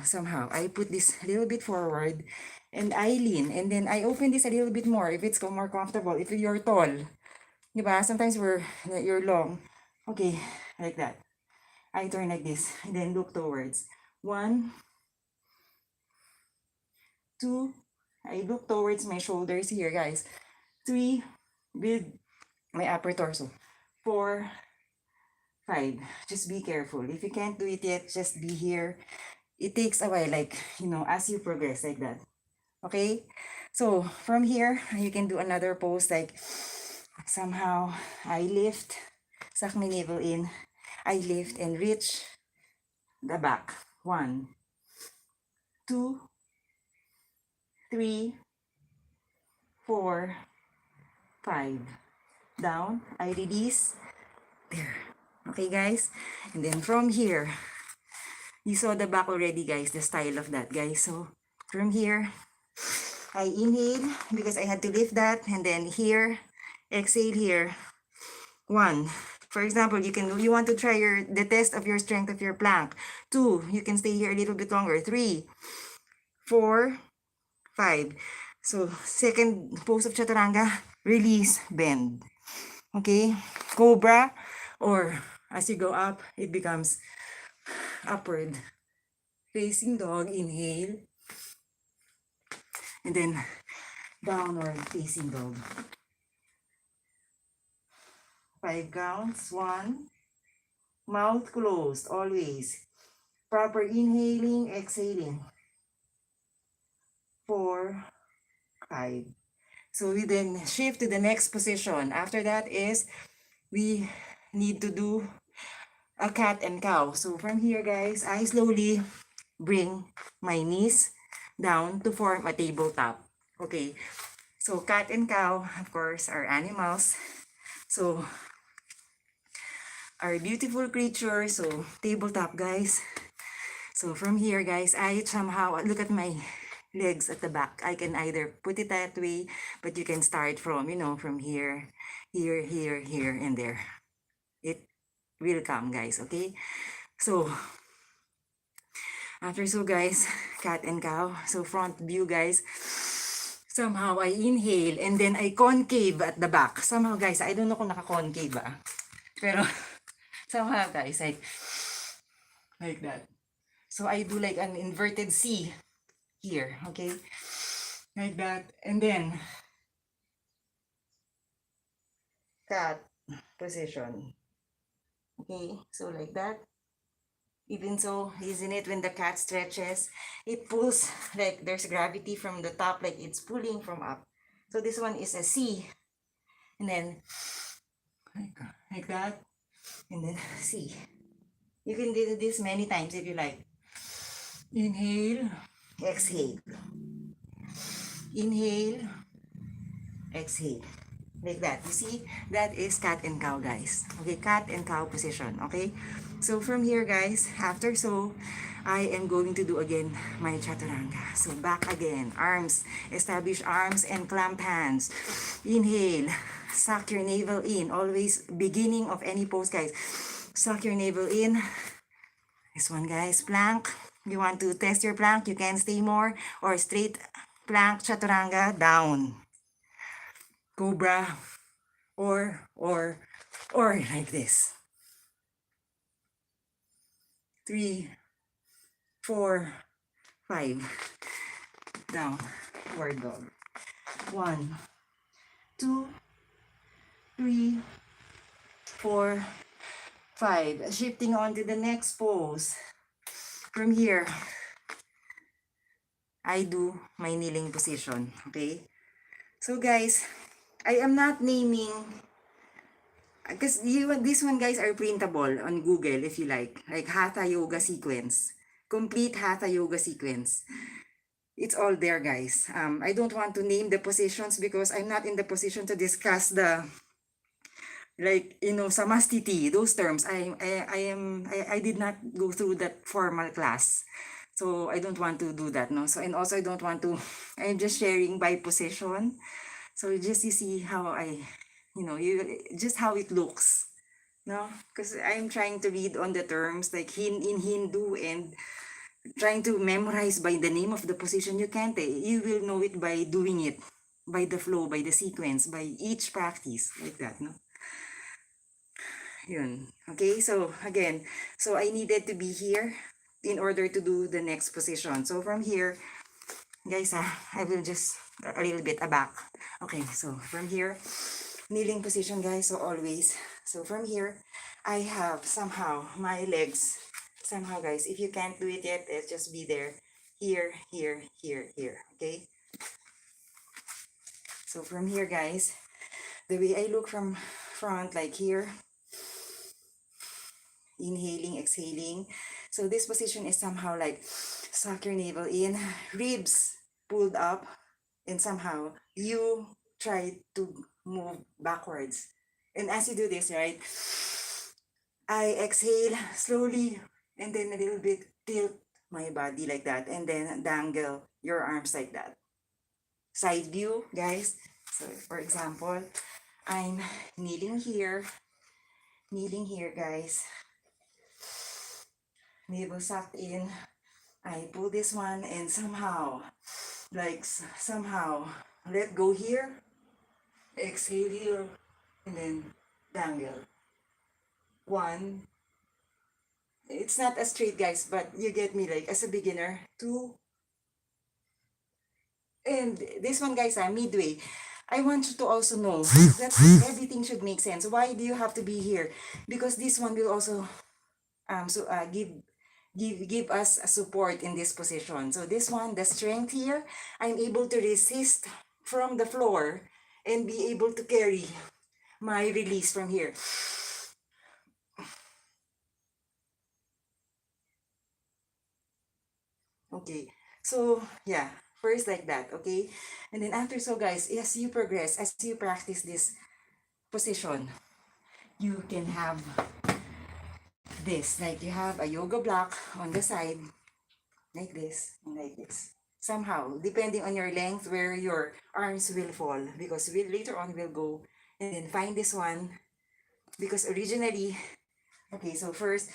somehow I put this a little bit forward and I lean, and then I open this a little bit more if it's more comfortable. If you're tall, diba? Sometimes you're long. Okay, like that. I turn like this and then look towards. 1, 2, I look towards my shoulders here, guys. 3, with my upper torso. 4, 5. Just be careful. If you can't do it yet, just be here. It takes a while, like, as you progress, like that. Okay? So, from here, you can do another pose, like, somehow, I lift, suck my navel in, I lift and reach the back. 1, 2, 3, 4, 5. Down, I release. There. Okay, guys? And then from here, you saw the back already, guys, the style of that, guys. So, from here, I inhale because I had to lift that. And then here, exhale here. 1. For example, you want to try the test of your strength of your plank. 2, you can stay here a little bit longer. 3, 4, 5. So, second pose of chaturanga, release, bend. Okay? Cobra, or as you go up, it becomes upward. Facing dog, inhale. And then downward facing dog. 5 counts. 1. Mouth closed, always. Proper inhaling, exhaling. 4, 5. So we then shift to the next position. After that is, we need to do a cat and cow. So from here, guys, I slowly bring my knees down to form a tabletop. Okay. So cat and cow, of course, are animals. So our beautiful creature. So tabletop, guys. So from here, guys, I somehow look at my legs at the back. I can either put it that way, but you can start from, from here, here, here, here, and there. It will come, guys, okay? So, after guys, cat and cow. So, front view, guys. Somehow, I inhale, and then I concave at the back. Somehow, guys, I don't know kung naka-concave ba. Pero, somehow, guys, like that. So, I do like an inverted C here, okay? Like that. And then, cat position. Okay, so like that. Even so, isn't it when the cat stretches, it pulls, like there's gravity from the top, like it's pulling from up. So this one is a C. And then, like that. And then C. You can do this many times if you like. Inhale, exhale. Inhale, exhale. Like that. You see, that is cat and cow, guys. Okay, cat and cow position. Okay, so from here, guys, after I am going to do again my chaturanga. So back again, arms, establish arms and clamp hands. Inhale, suck your navel in. Always beginning of any pose, guys. Suck your navel in. This one, guys, plank. You want to test your plank, you can stay more, or straight plank chaturanga down. Cobra, or like this. 3, 4, 5. Down, forward dog. 1, 2, 3, 4, 5. Shifting on to the next pose. From here, I do my kneeling position. Okay? So guys, I am not naming, because this one, guys, are printable on Google if you like Hatha Yoga sequence, complete Hatha Yoga sequence. It's all there, guys. I don't want to name the positions because I'm not in the position to discuss the like, samastiti, those terms, I did not go through that formal class. So I don't want to do that, no. So, and also I don't want to, I'm just sharing by position. So just you see how you just how it looks, no? Because I'm trying to read on the terms like in Hindu and trying to memorize by the name of the position. You can't, you will know it by doing it, by the flow, by the sequence, by each practice, like that, no? Yun. Okay, so again, so I needed to be here in order to do the next position. So from here, guys, I will just a little bit aback. Okay, so from here, kneeling position, guys, so always. So from here, I have somehow my legs, somehow, guys, if you can't do it yet, let's just be there. Here, here, here, here, okay? So from here, guys, the way I look from front, like here, inhaling, exhaling. So this position is somehow like suck your navel in, ribs pulled up, and somehow you try to move backwards. And as you do this, right, I exhale slowly and then a little bit tilt my body like that and then dangle your arms like that. Side view, guys. So for example, I'm kneeling here, guys. Navel sucked in. I pull this one and somehow, like somehow, let go here, exhale here, and then dangle. One, it's not as straight, guys, but you get me, like as a beginner. Two, and this one, guys, midway. I want you to also know that everything should make sense. Why do you have to be here? Because this one will also give us a support in this position. So this one, the strength here, I'm able to resist from the floor and be able to carry my release from here. Okay, so yeah, first like that, okay? And then after, so guys, as you progress, as you practice this position, you can have this, like you have a yoga block on the side, like this, and like this. Somehow, depending on your length, where your arms will fall, because we later on will go and then find this one, because originally, okay, so first,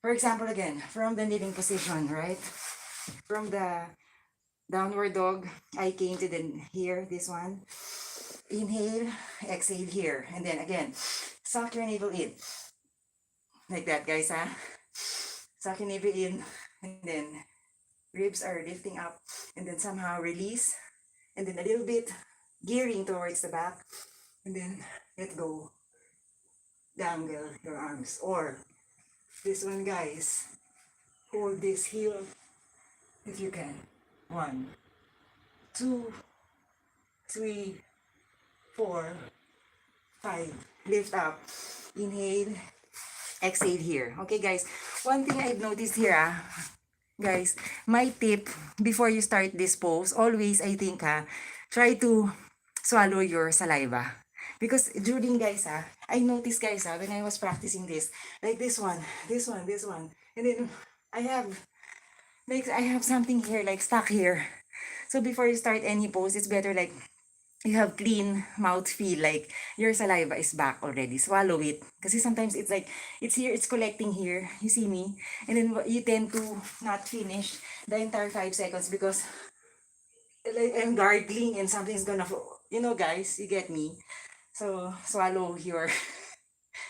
for example, again, from the kneeling position, right? From the downward dog, I came to the here, this one. Inhale, exhale here. And then again, suck your navel in. Like that, guys, huh? Suck your navel in. And then ribs are lifting up. And then somehow release. And then a little bit gearing towards the back. And then let go. Dangle your arms. Or this one, guys. Hold this heel if you can. 1, 2, 3, 4, 5. Lift up. Inhale. Exhale here. Okay, guys. One thing I've noticed here, guys, my tip before you start this pose, always, I think, try to swallow your saliva. Because during, guys, I noticed, guys, when I was practicing this, like this one, this one, this one, and then I have, like, I have something here, like, stuck here. So before you start any pose, it's better, like, you have clean mouth feel, like your saliva is back already. Swallow it. Because sometimes it's like, it's here, it's collecting here. You see me? And then you tend to not finish the entire 5 seconds because like, I'm gargling and something's gonna fall. You know, guys, you get me? So, swallow your,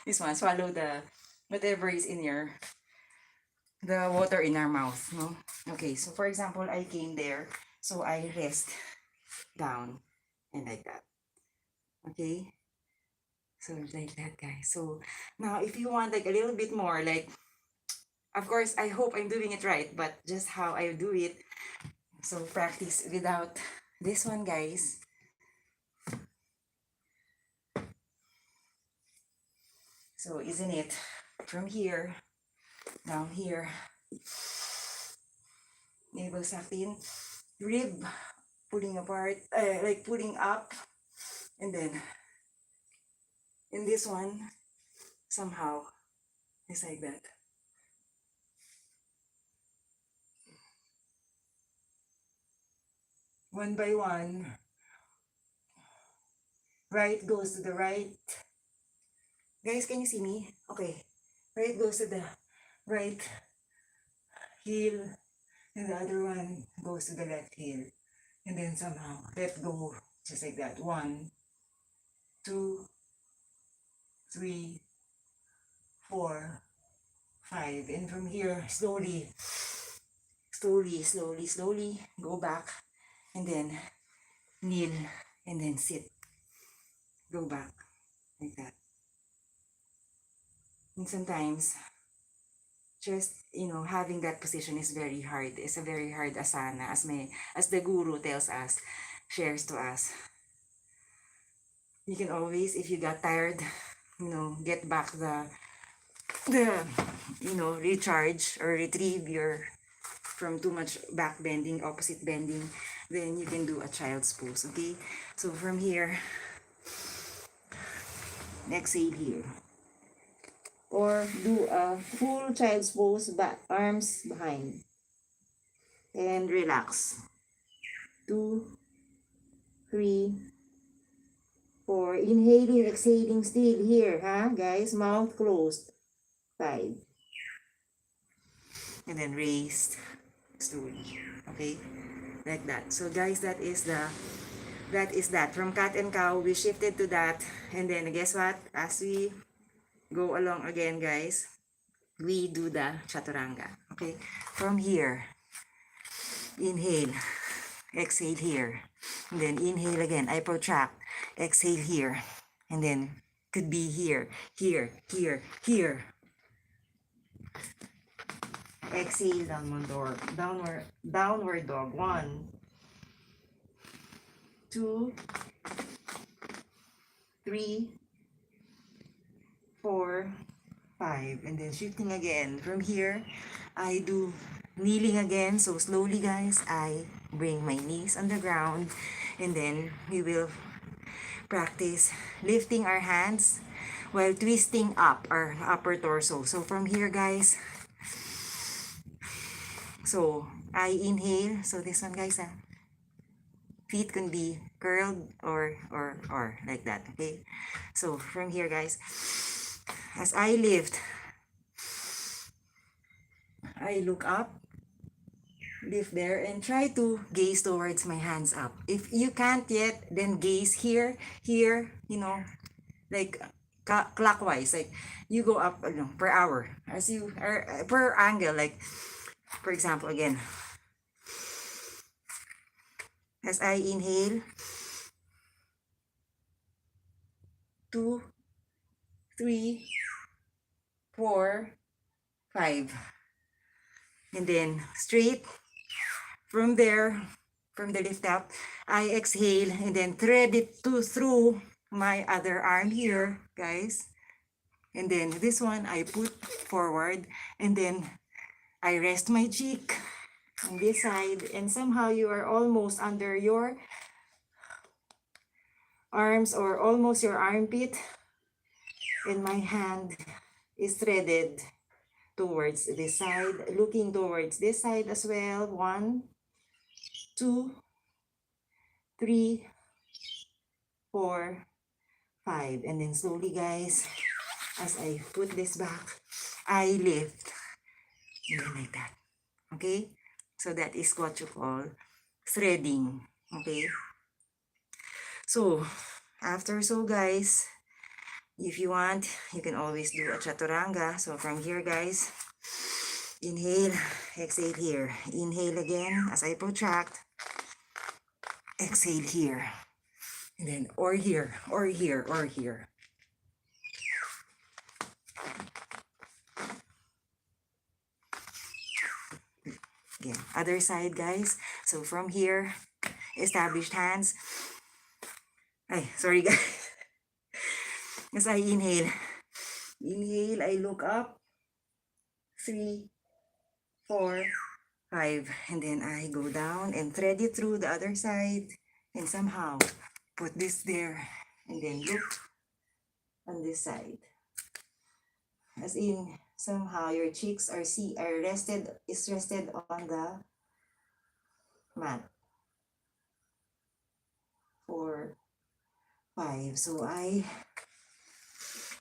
this one, swallow the, whatever is in your, the water in our mouth, no? Okay, so for example, I came there, so I rest down and like that. Okay? So like that, guys. So now if you want like a little bit more, like, of course, I hope I'm doing it right, but just how I do it. So practice without this one, guys. So isn't it from here, down here, navel sucked in, rib pulling apart, like pulling up, and then And this one, somehow, is like that. One by one, right goes to the right. Guys, can you see me? Okay. Right goes to the right heel, and the other one goes to the left heel. And then somehow let go, just like that. 1, 2, 3, 4, 5. And from here, slowly, slowly, go back. And then kneel, and then sit. Go back, like that. And sometimes, just, having that position is very hard. It's a very hard asana, as the guru tells us, shares to us. You can always, if you got tired, get back the recharge or retrieve your from too much back bending, opposite bending, then you can do a child's pose. Okay, so from here, exhale here, or do a full child's pose, back, arms behind, and relax. 2, 3, 4. Inhaling, exhaling still here, guys? Mouth closed. 5. And then raise slowly. Okay? Like that. So guys, that is that. From cat and cow, we shifted to that. And then guess what? As we go along again, guys, we do the chaturanga. Okay? From here, inhale, exhale here. And then inhale again. I protract. Exhale here. And then could be here, here, here, here. Exhale, downward dog. 1, 2, 3, 4, 5. And then shifting again. From here, I do kneeling again. So slowly, guys, I bring my knees on the ground. And then we will practice lifting our hands while twisting up our upper torso. So from here, guys, so I inhale. So this one, guys, feet can be curled or like that. Okay, so from here, guys, as I lift, I look up, lift there, and try to gaze towards my hands up. If you can't yet, then gaze here, like clockwise, like you go up per hour as you are per angle, like for example again, as I inhale, 2, 3, 4, 5, and then straight from there, from the lift up, I exhale and then thread it through my other arm here, guys. And then this one I put forward, and then I rest my cheek on this side, and somehow you are almost under your arms or almost your armpit, and my hand is threaded towards this side, looking towards this side as well. 1, 2, 3, 4, 5. And then slowly, guys, as I put this back, I lift, and then like that. Okay, so that is what you call threading. Okay, so after, so guys, if you want, you can always do a chaturanga. So from here, guys, inhale, exhale here, inhale again as I protract, exhale here, and then or here, or here, or here. Again, other side, guys. So from here, established hands. Ay, sorry, guys. As I inhale, I look up, 3, 4, 5, and then I go down and thread it through the other side, and somehow put this there, and then look on this side. As in, somehow your cheeks are rested on the mat. 4, 5. So I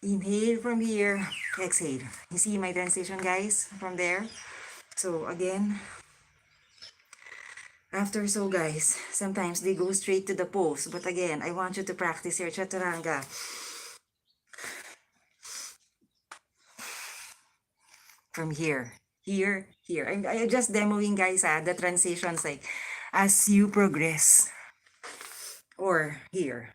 inhale from here, exhale. You see my transition, guys, from there? So again, after so guys, sometimes they go straight to the pose. But again, I want you to practice your chaturanga. From here, here. I'm just demoing, guys, the transitions, like, as you progress. Or here.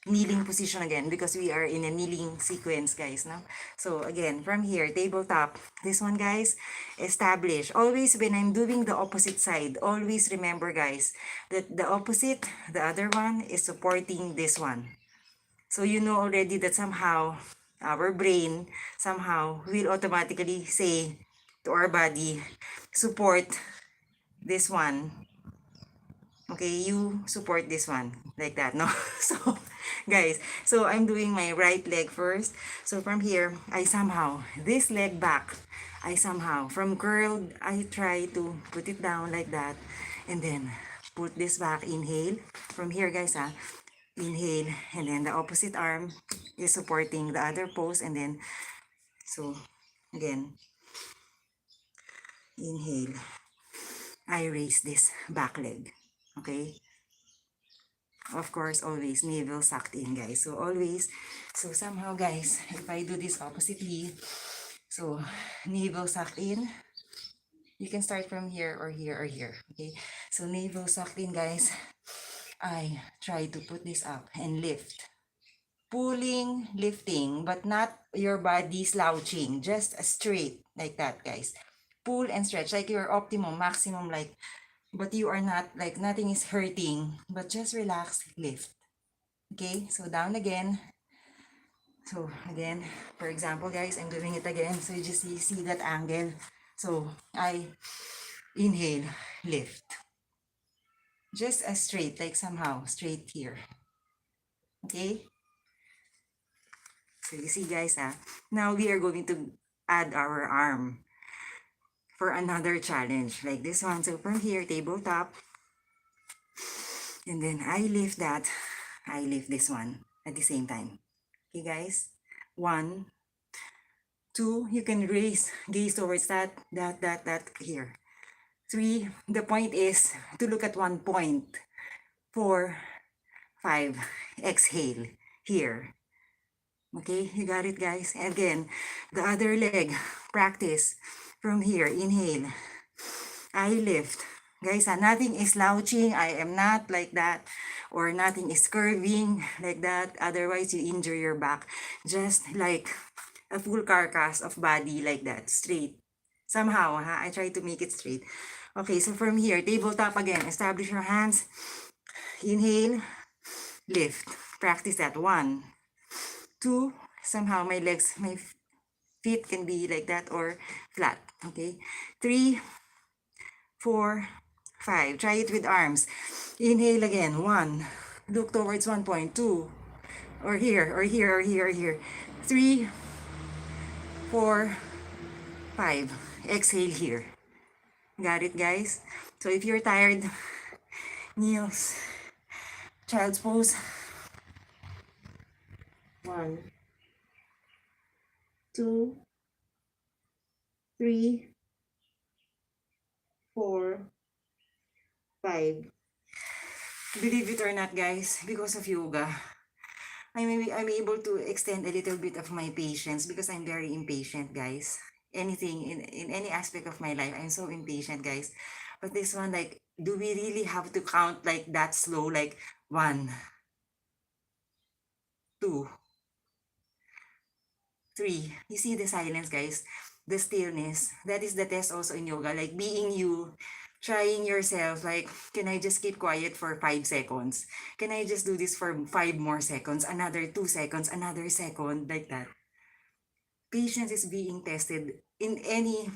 Kneeling position again, because we are in a kneeling sequence, guys, no? So again, from here, tabletop. This one, guys, establish. Always when I'm doing the opposite side, always remember, guys, that the opposite, the other one, is supporting this one. So you know already that somehow our brain somehow will automatically say to our body, support this one. Okay, you support this one, like that, no? So guys, so I'm doing my right leg first. So from here, I somehow, this leg back, I somehow, from curled, I try to put it down like that, and then put this back, inhale. From here, guys, inhale, and then the opposite arm is supporting the other pose, and then, so again, inhale, I raise this back leg. Okay, of course, always navel sucked in, guys. So always, so somehow, guys, if I do this oppositely, so navel sucked in, you can start from here or here or here. Okay, so navel sucked in, guys. I try to put this up and lift. Pulling, lifting, but not your body slouching, just straight, like that, guys. Pull and stretch, like your optimum, maximum, like, but you are not, like, nothing is hurting, but just relax, lift. Okay, so down again. So again, for example, guys, I'm doing it again. So you just see that angle. So I inhale, lift. Just as straight, like somehow straight here. Okay? So you see, guys, now we are going to add our arm for another challenge like this one. So from here, tabletop, and then I lift that, I lift this one at the same time. Okay, guys? 1, 2, you can gaze towards that here. 3, the point is to look at one point. 4, 5, exhale here. Okay, you got it, guys? Again, the other leg, practice. From here, inhale, I lift. Guys, nothing is slouching. I am not like that. Or nothing is curving like that. Otherwise, you injure your back. Just like a full carcass of body like that. Straight. Somehow, I try to make it straight. Okay, so from here, tabletop again. Establish your hands. Inhale, lift. Practice that. 1, 2. Somehow, my legs, my feet can be like that or flat. Okay. 3, 4, 5. Try it with arms. Inhale again. 1. Look towards 1 point. 2. Or here, or here, or here, or here. 3, 4, 5. Exhale here. Got it, guys? So if you're tired, kneels. Child's pose. 1, 2, 3, 4, 5. Believe it or not, guys, because of yoga, I'm able to extend a little bit of my patience because I'm very impatient, guys. Anything in any aspect of my life, I'm so impatient, guys. But this one, like, do we really have to count like that slow? Like 1, 2, 3. You see the silence, guys? The stillness. That is the test also in yoga. Like being you, trying yourself, like, can I just keep quiet for 5 seconds? Can I just do this for 5 more seconds? Another 2 seconds, another second, like that. Patience is being tested in any,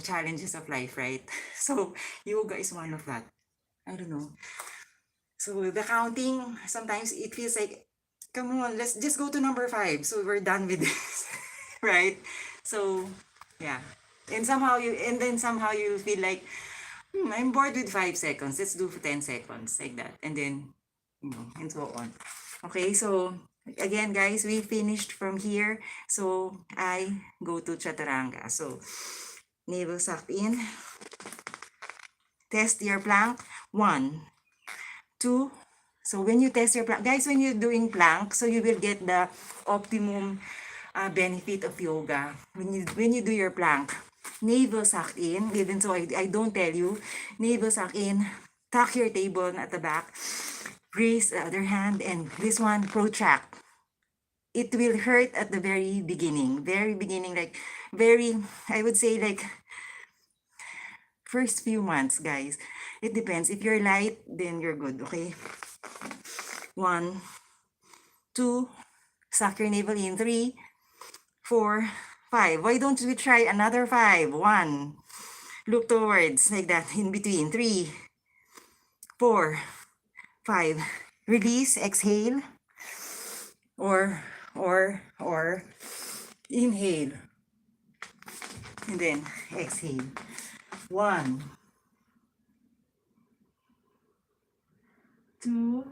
challenges of life, right? So yoga is one of that. I don't know. So the counting, sometimes it feels like, come on, let's just go to number 5. So we're done with this, right? So yeah. And then somehow you feel like, I'm bored with 5 seconds. Let's do 10 seconds like that. And then, and so on. Okay, so again, guys, we finished from here. So I go to chaturanga. So navel sucked in. Test your plank. 1, 2. So when you test your plank, guys, when you're doing plank, so you will get the optimum benefit of yoga. When you do your plank, navel sucked in, even so I don't tell you, navel suck in, tuck your table at the back, raise the other hand, and this one, protract. It will hurt at the very beginning, like I would say like first few months, guys. It depends. If you're light, then you're good, okay? 1, 2, suck your navel in. 3, 4, 5. Why don't we try another 5? 1. Look towards, like that, in between. 3, 4, 5. Release, exhale. Or inhale. And then exhale. 1, 2,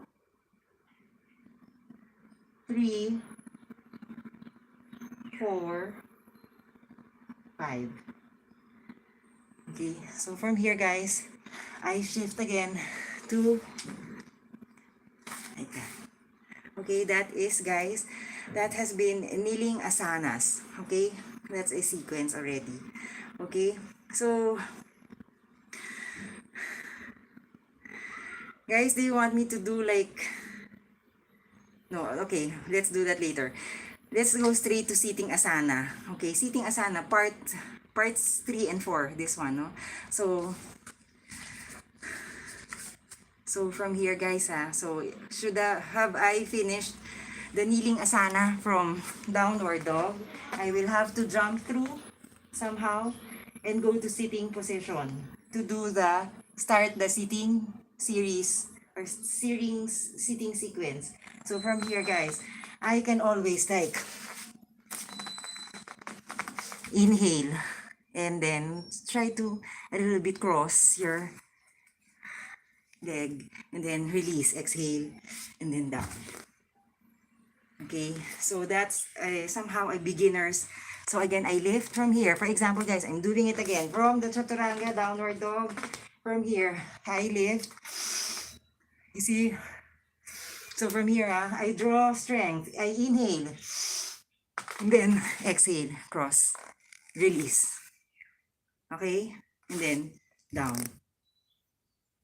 3, 4, 5. Okay, so from here, guys, I shift again to like that. Okay, that is, guys, that has been kneeling asanas. Okay, that's a sequence already. Okay, so guys, do you want me to do like, no, okay, let's do that later. Let's go straight to sitting asana. Okay, sitting asana, parts 3 and 4, this one, no? So from here, guys, so have I finished the kneeling asana from downward dog? I will have to jump through somehow and go to sitting position to do start the sitting series or sitting sequence. So from here, guys, I can always like inhale and then try to a little bit cross your leg and then release, exhale, and then down. Okay, so that's somehow a beginner's. So again, I lift from here. For example, guys, I'm doing it again from the chaturanga, downward dog. From here, I lift. You see? So from here, I draw strength. I inhale. And then exhale, cross, release. Okay? And then down.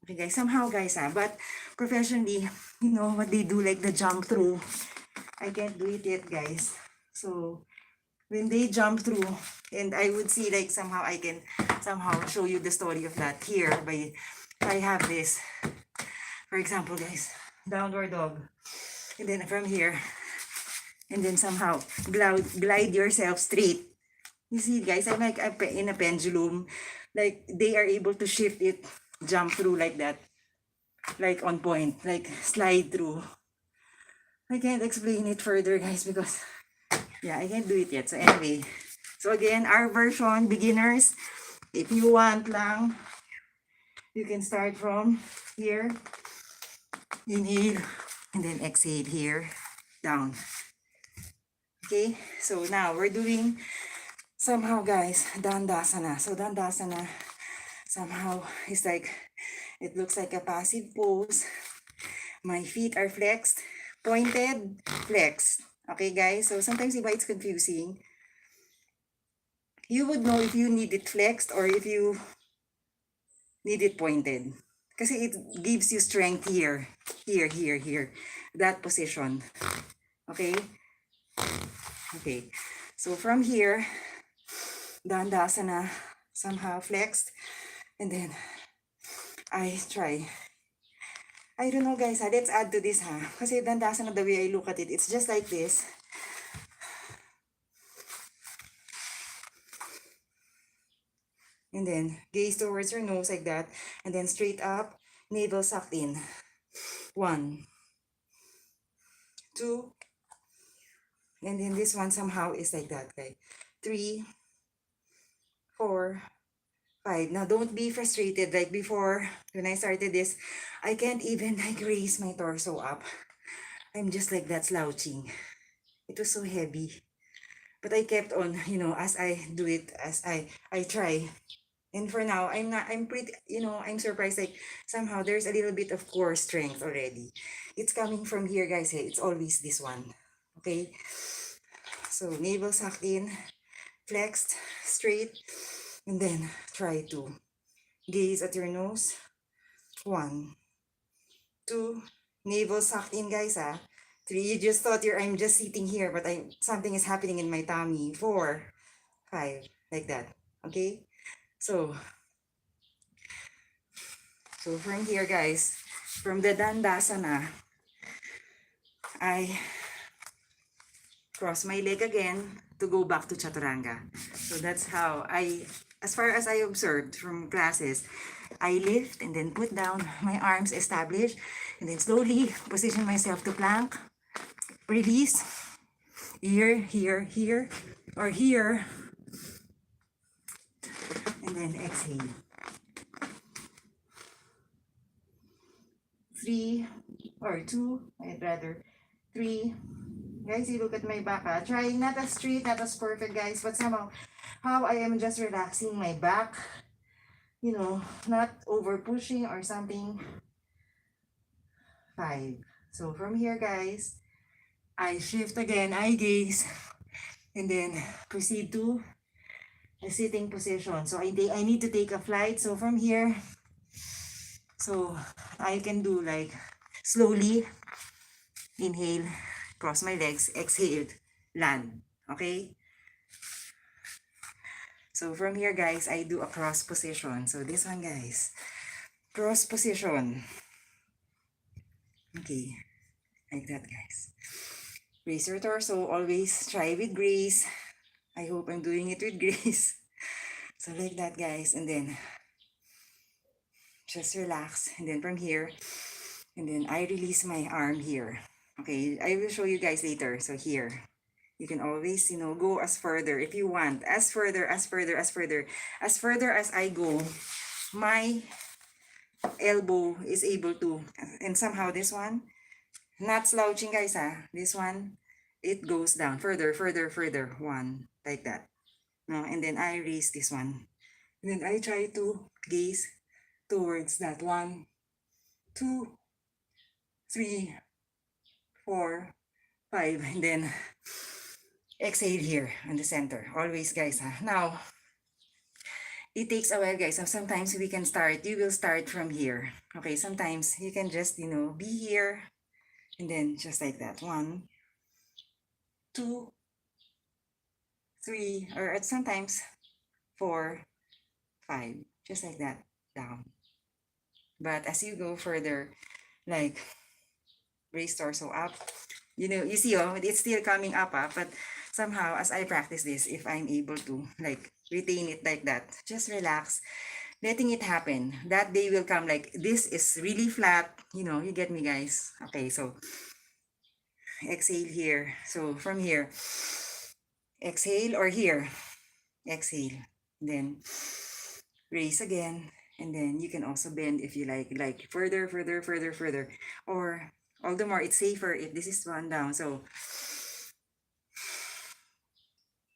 Okay, guys, somehow, guys, but professionally, what they do, like the jump through, I can't do it yet, guys. So when they jump through, and I would see like somehow I can somehow show you the story of that here by if I have this. For example, guys, downward dog, and then from here, and then somehow glide yourself straight. You see, guys, I'm like in a pendulum. Like they are able to shift it, jump through like that, like on point, like slide through. I can't explain it further, guys, because yeah, I can't do it yet. So anyway, so again, our version, beginners, if you want lang, you can start from here, inhale, and then exhale here, down. Okay, so now we're doing somehow, guys, dandasana. So dandasana somehow is like, it looks like a passive pose. My feet are flexed, pointed, flexed. Okay, guys, so sometimes if it's confusing, you would know if you need it flexed or if you need it pointed. Kasi it gives you strength here, here, that position. Okay? Okay. So from here, dandasana, somehow flexed, and then I try. I don't know, guys, let's add to this, Kasi dandasana, the way I look at it, it's just like this. And then gaze towards your nose like that. And then straight up, navel sucked in. 1, 2, and then this one somehow is like that, okay? 3, 4, 5. Now don't be frustrated. Like before, when I started this, I can't even like raise my torso up. I'm just like that slouching. It was so heavy. But I kept on, as I do it, as I try. And for now, I'm pretty, I'm surprised, like, somehow there's a little bit of core strength already. It's coming from here, guys. Hey, it's always this one. Okay? So, navel sucked in, flexed, straight, and then try to gaze at your nose. 1, 2, navel sucked in, guys, 3, you just thought I'm just sitting here, but something is happening in my tummy. 4, 5, like that. Okay? So from here, guys, from the Dandasana, I cross my leg again to go back to Chaturanga. So that's how as far as I observed from classes, I lift and then put down my arms established and then slowly position myself to plank, release, here, here, here, or here, and then exhale. 3 or 2, I'd rather 3. Guys, you look at my back, trying not as straight, not as perfect, guys, but somehow how I am just relaxing my back, not over pushing or something. 5. So from here, guys, I shift again, I gaze, and then proceed to a sitting position. So I need to take a flight. So from here, so I can do like slowly inhale, cross my legs, exhale, land. Okay? So from here, guys, I do a cross position. So this one, guys, cross position. Okay, like that, guys. Raise your torso. Always try with grace. I hope I'm doing it with grace. So like that, guys. And then just relax. And then from here, and then I release my arm here. Okay, I will show you guys later. So here, you can always, go as further if you want. As further, as further, as further. As further as I go, my elbow is able to, and somehow this one, not slouching, guys, this one, it goes down further, further, further. 1, like that. No, and then I raise this one. And then I try to gaze towards that. 1, 2, 3, 4, 5, and then exhale here in the center. Always, guys. Now, it takes a while, guys. So sometimes we can start, you will start from here. Okay, sometimes you can just, be here, and then just like that. 1, 2, 3, or at sometimes 4, 5, just like that, down. But as you go further, like raise torso up, you see, it's still coming up, but somehow as I practice this, if I'm able to like retain it like that, just relax, letting it happen. That day will come, like this is really flat, you get me, guys. Okay, so exhale here. So from here, exhale, or here, exhale, then raise again, and then you can also bend if you like further, further, further, further, or all the more it's safer if this is one down. So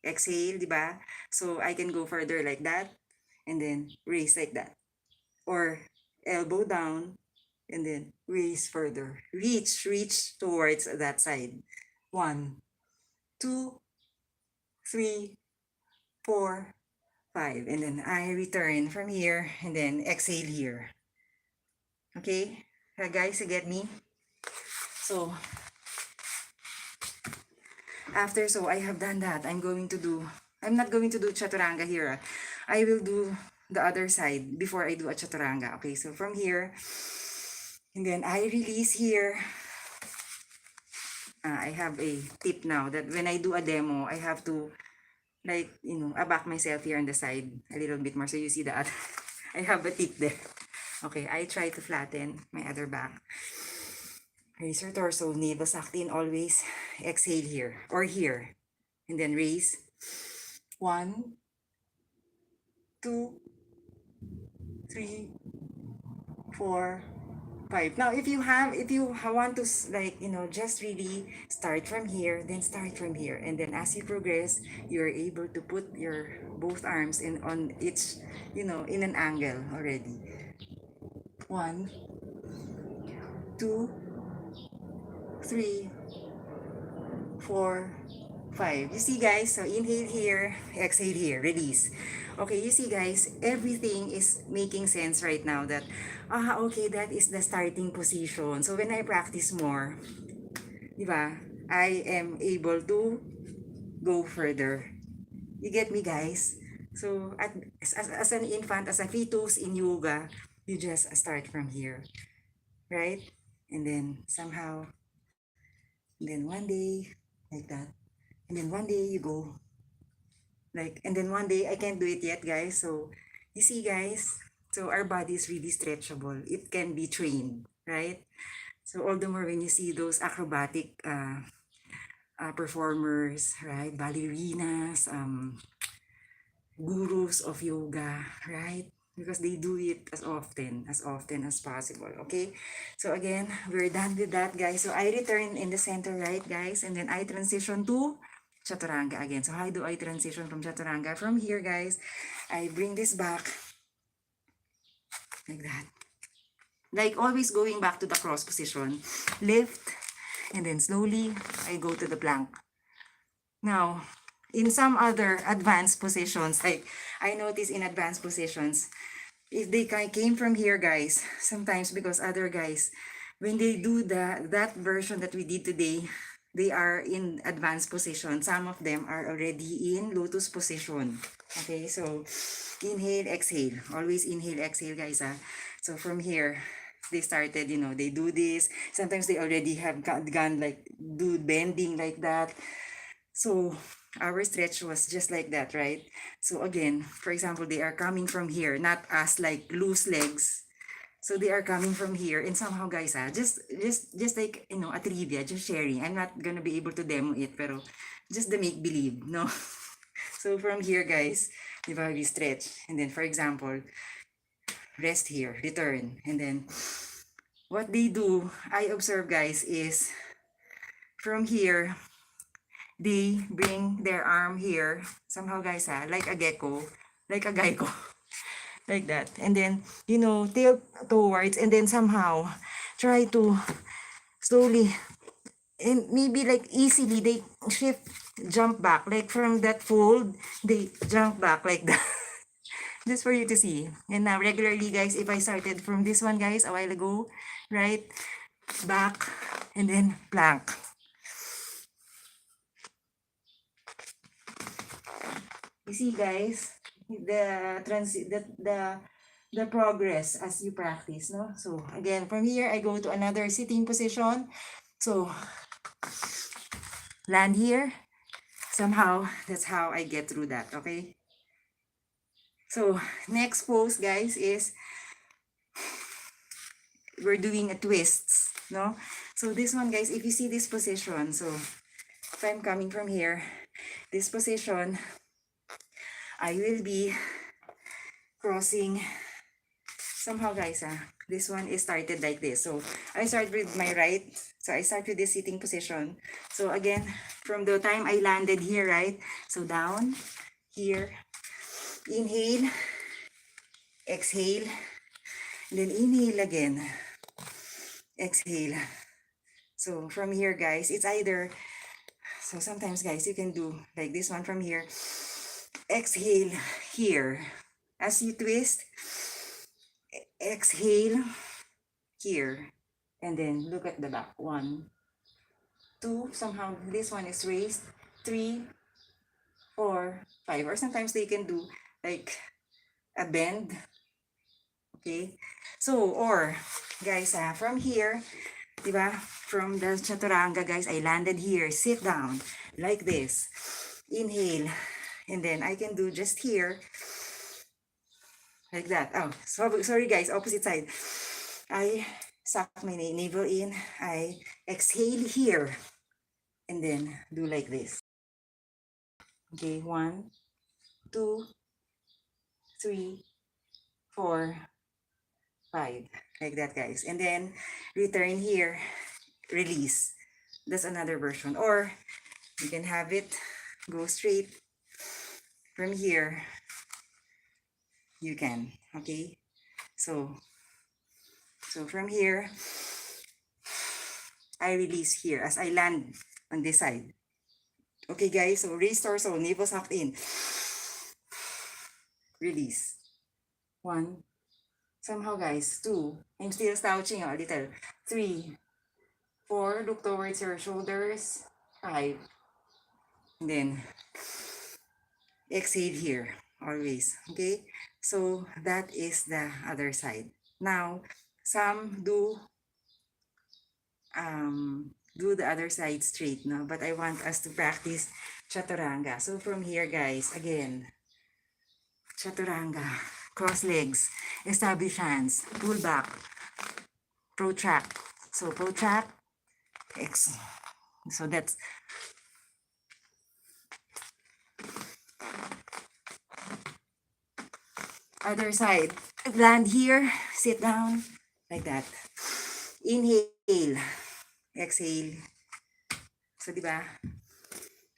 exhale, di ba? So I can go further like that, and then raise like that, or elbow down, and then raise further, reach towards that side. 1, 2, 3, 4, 5, and then I return from here, and then exhale here. Okay, guys, you get me? So after, so I have done that, I'm not going to do chaturanga here. I will do the other side before I do a chaturanga. Okay, so from here, and then I release here. I have a tip now that when I do a demo, I have to like, I back myself here on the side a little bit more so you see that I have a tip there. Okay, I try to flatten my other back. Raise your torso, navel sucked in always. Exhale here or here. And then raise. 1, 2, 3, 4, 5. Now, if you want to like, just really start from here, then start from here. And then as you progress, you're able to put your both arms in on each, in an angle already. 1, 2, 3, 4, 5. You see guys, so inhale here, exhale here, release. Okay, you see guys, everything is making sense right now that, okay, that is the starting position. So when I practice more, di ba, I am able to go further. You get me guys? So as an infant, as a fetus in yoga, you just start from here, right? And then somehow, then one day, like that. And then one day you go like, and then one day I can't do it yet guys. So you see guys, so our body is really stretchable. It can be trained, right? So all the more when you see those acrobatic performers, right? Ballerinas, gurus of yoga, right? Because they do it as often as possible. Okay, so again, we're done with that guys. So I return in the center, right guys, and then I transition to chaturanga again. So how do I transition from chaturanga? From here guys, I bring this back like that, like always going back to the cross position, lift, and then slowly I go to the plank. Now, in some other advanced positions, like I notice in advanced positions, if they came from here, guys, sometimes because other guys, when they do that version that we did today, they are in advanced position. Some of them are already in lotus position. Okay, so inhale, exhale. Always inhale, exhale, guys. So from here, they started, they do this. Sometimes they already have gone like, do bending like that. So our stretch was just like that, right? So again, for example, they are coming from here, not as like loose legs. So they are coming from here, and somehow guys, just like, a trivia, just sharing. I'm not gonna be able to demo it, pero just the make believe, no? So from here, guys, di ba, we stretch, and then for example, rest here, return, and then what they do, I observe guys, is from here, they bring their arm here, somehow guys, like a gecko, like a gecko, like that. And then, tilt towards, and then somehow try to slowly, and maybe like easily, they shift, jump back, like from that fold, they jump back like that. Just for you to see. And now, regularly, guys, if I started from this one, guys, a while ago, right, back, and then plank. You see guys, the progress as you practice, no? So again, from here I go to another sitting position. So land here. Somehow that's how I get through that, okay? So next pose guys is we're doing a twists, no? So this one guys, if you see this position, so if I'm coming from here, this position, I will be crossing somehow guys, this one is started like this. So I start with my right. So I start with this sitting position. So again, from the time I landed here, right? So down, here, inhale, exhale, then inhale again, exhale. So from here guys, it's either, so sometimes guys, you can do like this one from here. Exhale here. As you twist, exhale here, and then look at the back. 1, 2, somehow this one is raised. 3, 4, 5, or sometimes they can do like a bend. Okay, so or guys, from here, diba, from the chaturanga guys, I landed here, sit down like this, inhale, And then I can do just here, like that. Oh, sorry guys, opposite side. I suck my navel in, I exhale here, and then do like this. Okay, 1, 2, 3, 4, 5. Like that, guys. And then return here, release. That's another version. Or you can have it go straight from here. You can. Okay. So from here, I release here as I land on this side. Okay, guys. So raise torso, navel sucked in. Release. 1. Somehow, guys. 2. I'm still slouching a little. 3, 4. Look towards your shoulders. 5. And then exhale here. Always. Okay? So that is the other side. Now, some do the other side straight, no? But I want us to practice chaturanga. So from here, guys, again, chaturanga, cross legs, establish hands, pull back, protract. So protract, X. So that's other side. Land here, sit down, like that. Inhale, exhale. So, di ba?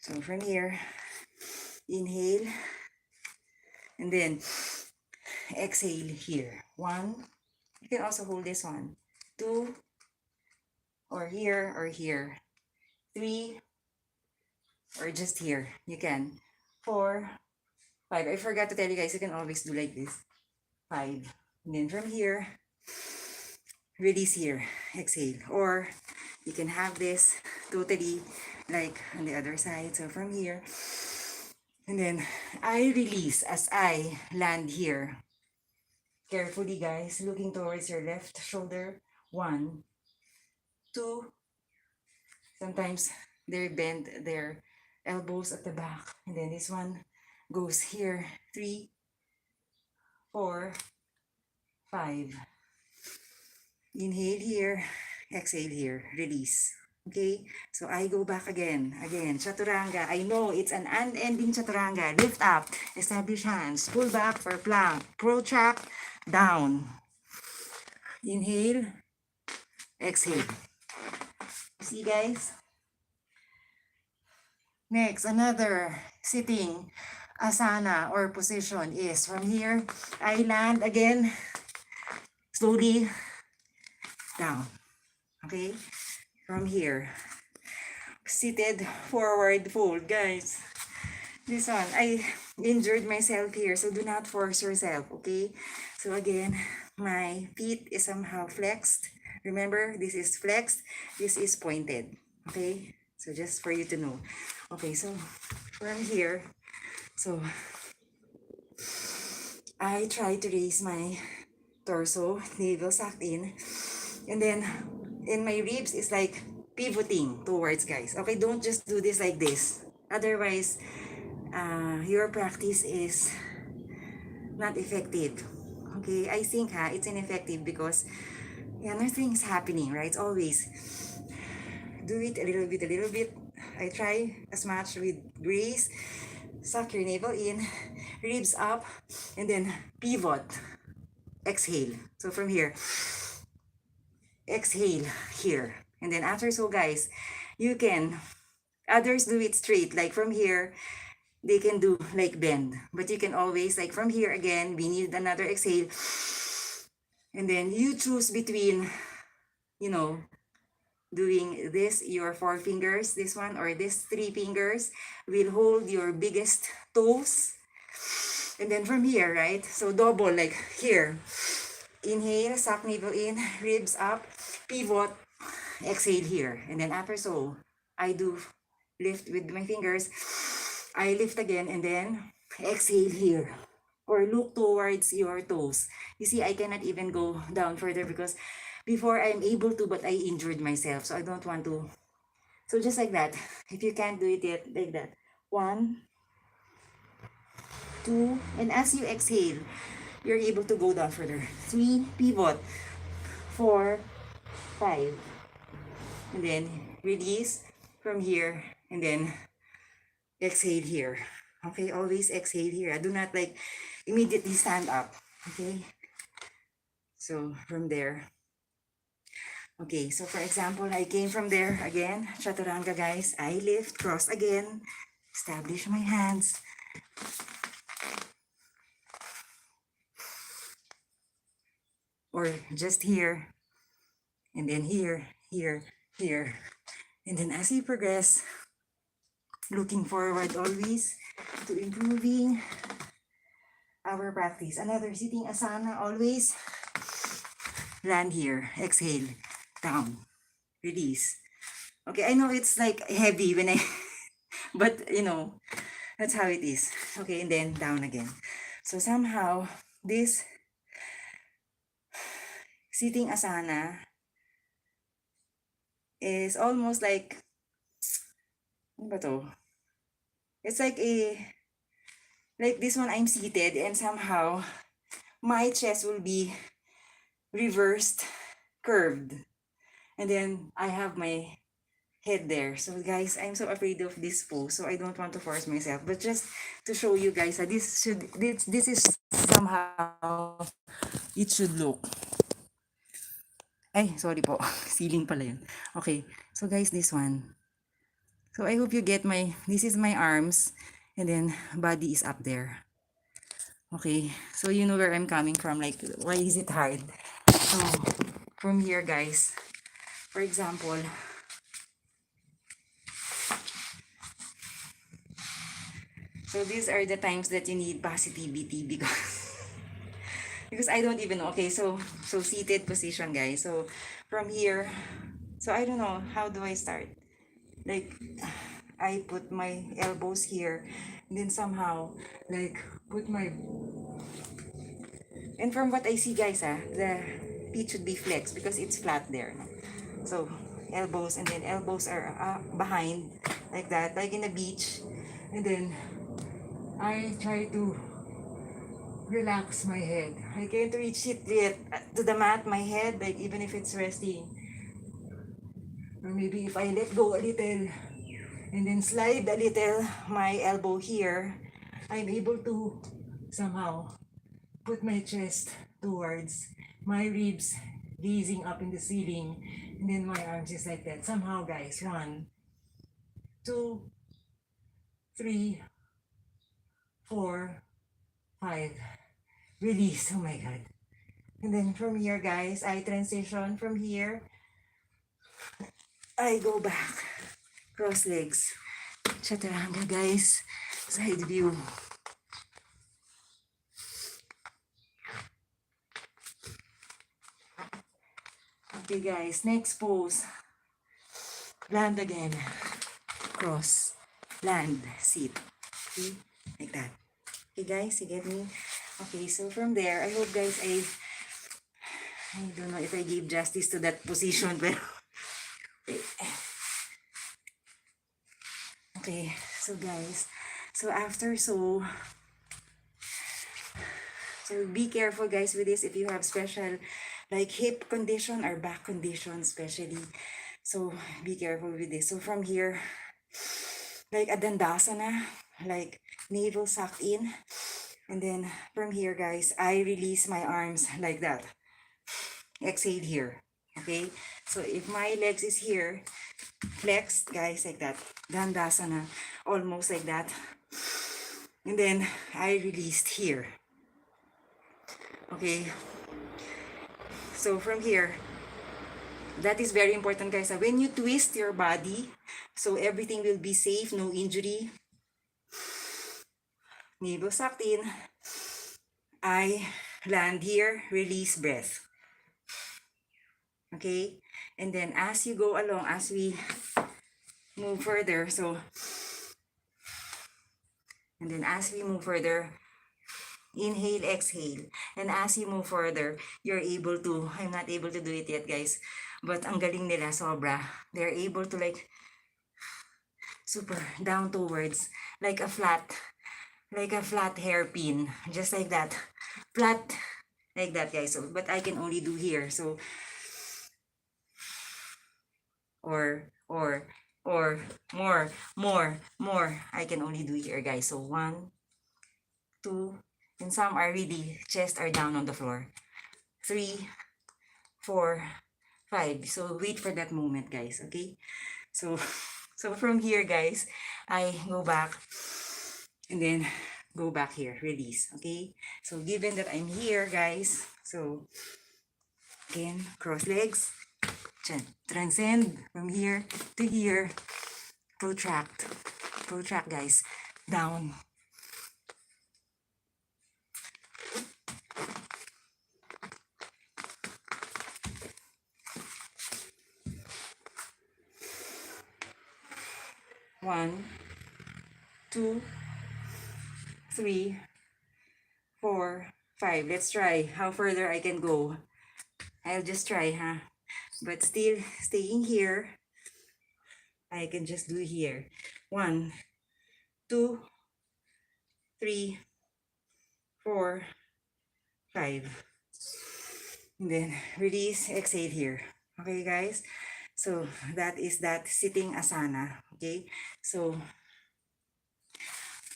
So, from here, inhale, and then exhale here. 1. You can also hold this one. 2, or here, or here. 3, or just here. You can. 4, 5. I forgot to tell you guys, you can always do like this. 5. And then from here, release here. Exhale. Or you can have this totally like on the other side. So from here, and then I release as I land here. Carefully, guys, looking towards your left shoulder. 1, 2. Sometimes they bend their elbows at the back. And then this one goes here. 3, 4, 5. Inhale here, exhale here, release. Okay, so I go back again, chaturanga. I know it's an unending chaturanga. Lift up, establish hands, pull back for plank, protract, down. Inhale, exhale. See, guys? Next, another sitting asana or position is from here. I land again, slowly down. Okay, from here. Seated forward fold, guys. This one, I injured myself here, so do not force yourself, okay? So again, my feet is somehow flexed. Remember, this is flexed, this is pointed, okay? So just for you to know. Okay, so from here, so I try to raise my torso, navel sucked in, and then in my ribs is like pivoting towards, guys. Okay, don't just do this like this. Otherwise, your practice is not effective. Okay, I think it's ineffective because nothing is happening, right? It's always do it a little bit. I try as much with grace. Suck your navel in, ribs up, and then pivot. Exhale. So from here, exhale here. And then after so, guys, you can, others do it straight, like from here, they can do like bend. But you can always, like from here again, we need another exhale. And then you choose between, doing this, your 4 fingers, this one, or this 3 fingers will hold your biggest toes. And then from here, right? So double, like here. Inhale, suck navel in, ribs up, pivot, exhale here. And then after so, I do lift with my fingers. I lift again and then exhale here. Or look towards your toes. You see, I cannot even go down further because before I'm able to, but I injured myself. So I don't want to. So just like that. If you can't do it yet, like that. 1, 2, and as you exhale, you're able to go down further. 3, pivot. 4, 5. And then release from here, and then exhale here. Okay, always exhale here. Do not like immediately stand up. Okay, so from there. Okay, so for example, I came from there again, chaturanga guys. I lift, cross again, establish my hands. Or just here, and then here, here, here. And then as you progress, looking forward always to improving our practice. Another sitting asana, always land here, exhale, down, release. Okay, I know it's like heavy when I, but you know, that's how it is. Okay, and then down again. So somehow, this sitting asana is almost like, ano ba to? It's like this one I'm seated and somehow my chest will be reversed, curved. And then I have my head there. So guys, I'm so afraid of this pose, so I don't want to force myself. But just to show you guys, this is somehow it should look. Ay, sorry po. Ceiling pala yun. Okay. So guys, this one. So I hope you get this is my arms, and then body is up there. Okay. So you know where I'm coming from. Like, why is it hard? So, from here guys, for example, so these are the times that you need positivity because I don't even know. Okay, so seated position guys. So from here, so I don't know, how do I start? Like, I put my elbows here, and then somehow like put my, and from what I see guys, the feet should be flexed because it's flat there, no? So elbows, and then elbows are behind like that, like in a beach, and then I try to relax my head. I can't reach it yet to the mat, my head, like even if it's resting. Or maybe if I let go a little and then slide a little my elbow here, I'm able to somehow put my chest towards my ribs, gazing up in the ceiling, and then my arms just like that. Somehow guys, 1, 2, 3, 4, 5. Release. Oh my god. And then from here guys, I transition from here. I go back. Cross legs. Chaturanga guys. Side view. Okay guys, next pose. Land again. Cross. Land. Sit. Okay? Like that. Okay guys, you get me? Okay, so from there, I hope guys I don't know if I gave justice to that position, but okay, so guys, so after so be careful guys with this if you have special like hip condition or back condition especially. So be careful with this. So from here, like a dandasana, like navel sucked in, and then from here guys, I release my arms like that. Exhale here. Okay, so if my legs is here, flexed guys like that, dandasana, almost like that, and then I released here. Okay, so from here, that is very important guys. When you twist your body, so everything will be safe, no injury. Navel sucked in, I land here, release breath. Okay, and then as you go along, as we move further, so, and then as we move further, inhale, exhale, and as you move further, you're able to, I'm not able to do it yet guys, but ang galing nila, sobra. They're able to like super down towards like a flat like a flat hairpin, just like that, flat like that, guys. So, but I can only do here. So, or, or more. I can only do here, guys. So 1, 2, and some are really chest are down on the floor. 3, 4, 5. So wait for that moment, guys. Okay. So, so from here, guys, I go back and then go back here, release. Okay. So given that I'm here, guys, so again, cross legs, transcend from here to here, protract, guys, down. One, 2, 3, 4, 5. Let's try how further I can go. I'll just try, huh? But still staying here, I can just do here. 1, 2, 3, 4, 5. And then release, exhale here. Okay, guys? So that is that sitting asana. Okay? So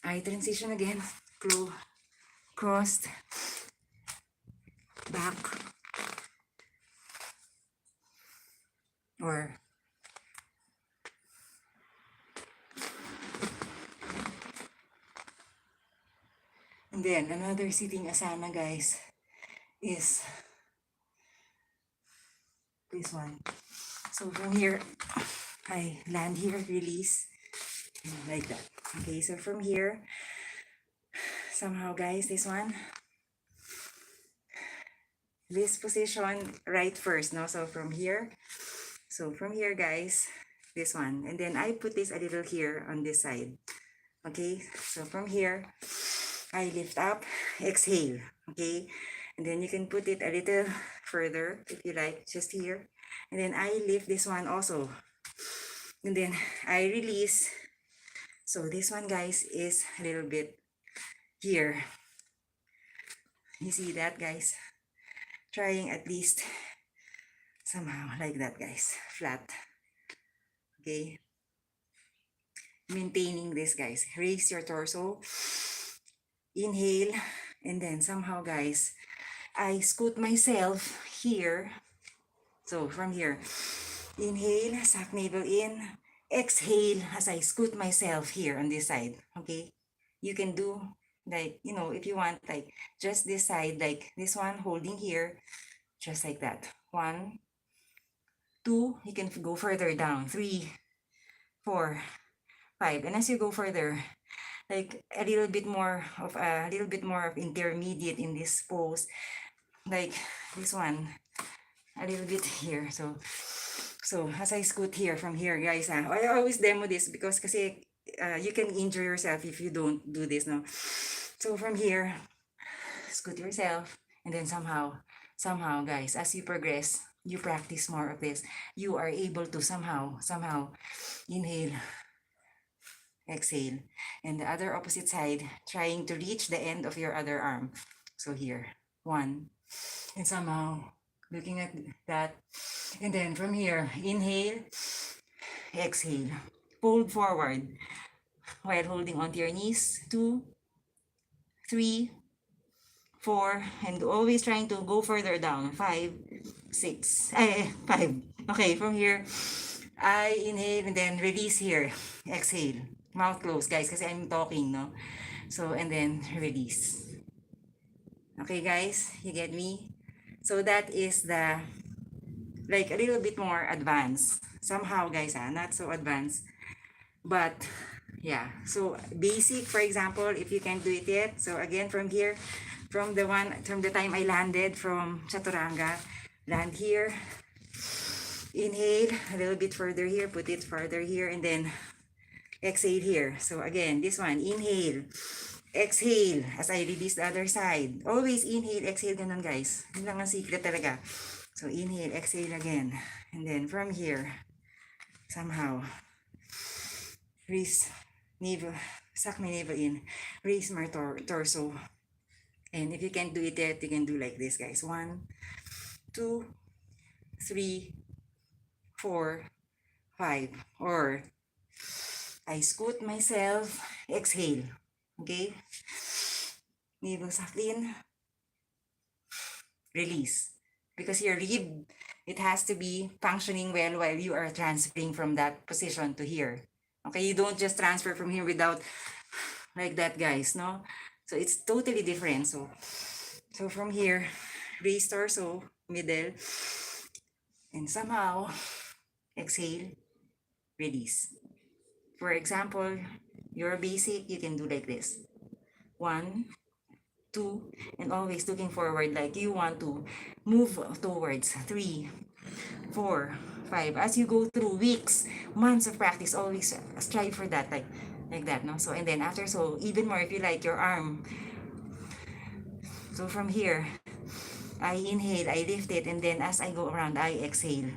I transition again. Crossed, back, or and then another sitting asana, guys, is this one. So from here, I land here, release, like that. Okay, so from here, somehow, guys, this position right first, no? So from here, guys, this one. And then I put this a little here on this side. Okay, so from here, I lift up, exhale. Okay, and then you can put it a little further if you like, just here. And then I lift this one also. And then I release. So this one, guys, is a little bit here. You see that, guys? Trying at least somehow like that, guys. Flat. Okay. Maintaining this, guys. Raise your torso. Inhale. And then somehow, guys, I scoot myself here. So from here, inhale, suck navel in. Exhale as I scoot myself here on this side. Okay. You can do like, if you want, like just this side, like this one holding here, just like that. 1, 2, you can go further down. 3, 4, 5. And as you go further, like a little bit more of intermediate in this pose, like this one, a little bit here. So as I scoot here from here, guys, I always demo this because kasi you can injure yourself if you don't do this, no? So from here, scoot yourself, and then somehow, guys, as you progress, you practice more of this, you are able to somehow inhale, exhale, and the other opposite side, trying to reach the end of your other arm. So here, 1, and somehow looking at that, and then from here, inhale, exhale, fold forward while holding onto your knees. 2, 3, 4, and always trying to go further down. 5, 6, 5. Okay, from here, I inhale and then release here. Exhale. Mouth closed, guys, kasi I'm talking, no? So, and then release. Okay, guys, you get me? So that is the, like a little bit more advanced. Somehow, guys, not so advanced. But, yeah. So, basic, for example, if you can't do it yet. So, again, from here, from the time I landed from Chaturanga, land here, inhale, a little bit further here, put it further here, and then exhale here. So again, this one, inhale, exhale, as I release the other side. Always inhale, exhale, ganun, guys. Yun lang ang secret talaga. So inhale, exhale again. And then from here, somehow, raise, navel, suck my navel in, raise my torso. And if you can't do it yet, you can do like this, guys. 1, 2, 3, 4, 5. Or I scoot myself, exhale. Okay? Navel suck in, release. Because your rib, it has to be functioning well while you are transferring from that position to here. Okay, you don't just transfer from here without like that, guys, no? So it's totally different. So from here, raise torso, middle, and somehow exhale, release. For example, your basic, you can do like this. 1, 2, and always looking forward like you want to move towards 3, 4, 5. As you go through weeks, months of practice, always strive for that, like that, no? So, and then after, so even more if you like your arm. So from here, I inhale, I lift it, and then as I go around, I exhale.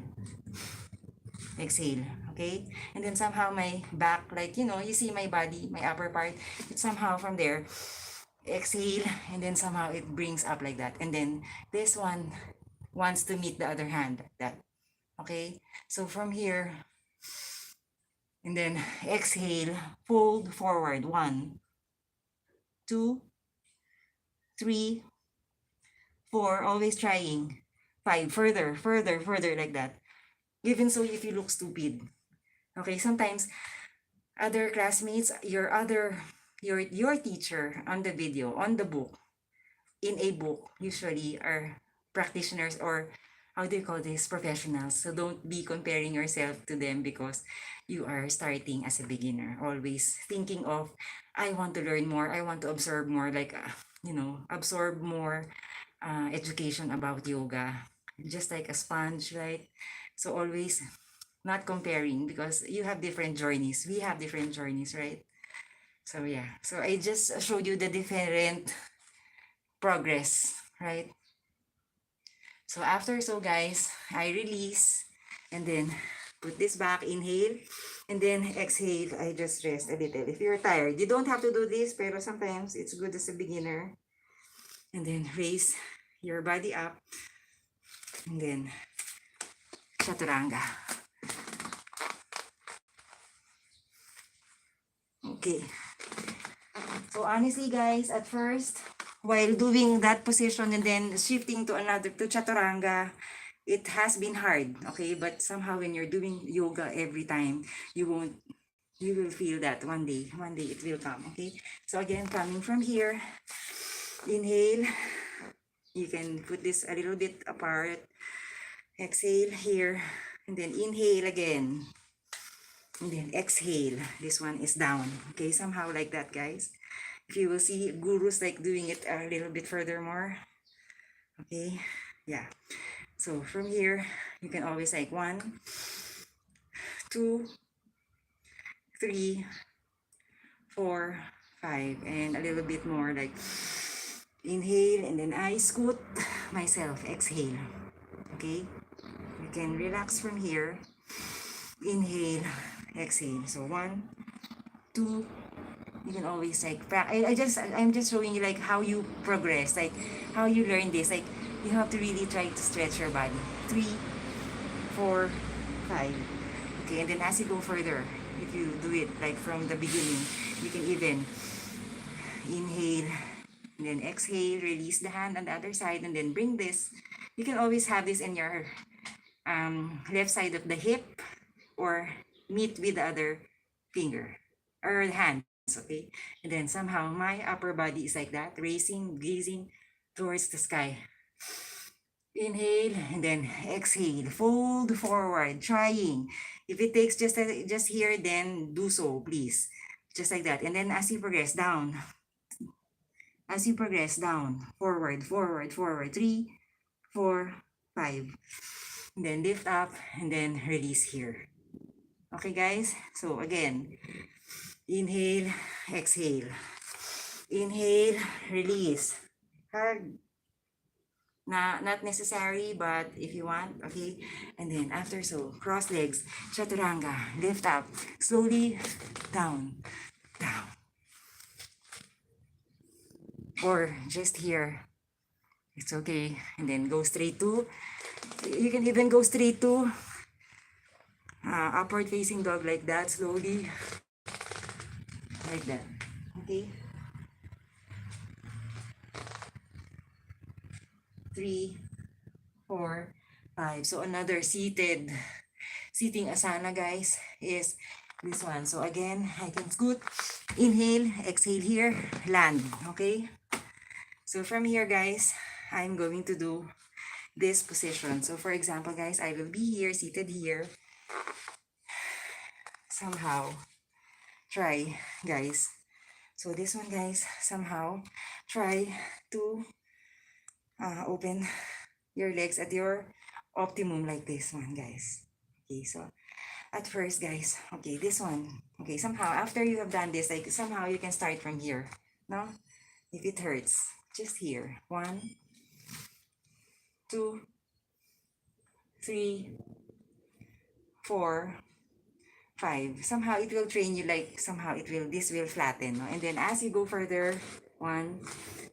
Exhale, okay? And then somehow my back, like, you know, you see my body, my upper part, it's somehow from there, exhale, and then somehow it brings up like that. And then this one wants to meet the other hand, like that. Okay? So from here, and then exhale, fold forward. 1, 2, 3, 4, always trying. 5, further, further, further, like that. Even so, if you look stupid. Okay, sometimes other classmates, your teacher on the video, on the book, in a book, usually are practitioners, or how do you call this, professionals. So don't be comparing yourself to them because you are starting as a beginner. Always thinking of, I want to learn more, I want to absorb more, like, absorb more education about yoga. Just like a sponge, right? So always not comparing because you have different journeys. We have different journeys, right? So yeah. So I just showed you the different progress, right? So after, so guys, I release and then put this back, inhale, and then exhale. I just rest a little. If you're tired, you don't have to do this, pero sometimes it's good as a beginner. And then raise your body up, and then chaturanga. Okay. So honestly, guys, at first, while doing that position and then shifting to another, to chaturanga, it has been hard, okay? But somehow when you're doing yoga every time, you will feel that one day it will come, okay? So again, coming from here, inhale. You can put this a little bit apart. Exhale here, and then inhale again. And then exhale. This one is down, okay? Somehow like that, guys. If you will see gurus like doing it a little bit further more, okay? Yeah. So from here, you can always like 1, 2, 3, 4, 5, and a little bit more, like inhale, and then I scoot myself, exhale, okay? You can relax from here, inhale, exhale. So 1, 2, you can always like I'm just showing you like how you progress, like how you learn this, like you have to really try to stretch your body. 3, 4, 5, okay? And then as you go further, if you do it like from the beginning, you can even inhale and then exhale, release the hand on the other side, and then bring this. You can always have this in your left side of the hip, or meet with the other finger or hand, okay? And then somehow my upper body is like that, raising, gazing towards the sky. Inhale and then exhale, fold forward, trying. If it takes just here, then do so, please. Just like that. And then as you progress down, forward, forward, forward, 3, 4, 5. And then lift up and then release here. Okay, guys? So again, inhale, exhale. Inhale, release. Hard. Not necessary, but if you want, okay? And then after, so cross legs, chaturanga, lift up, slowly, down, down, or just here. It's okay. And then go straight to, you can even go straight to upward facing dog like that, slowly, like that. Okay. 3, 4, 5. So another sitting asana, guys, is this one. So again, I can scoot, inhale, exhale here, land. Okay. So from here, guys, I'm going to do this position. So for example, guys, I will be here, seated here. Somehow, try, guys. So this one, guys, somehow try to open your legs at your optimum like this one, guys. Okay, so at first, guys, okay, this one. Okay, somehow after you have done this, like somehow you can start from here. No? If it hurts, just here. 1, 2, 3, 4, 5. Somehow it will train you, like somehow this will flatten. No? And then as you go further, 1,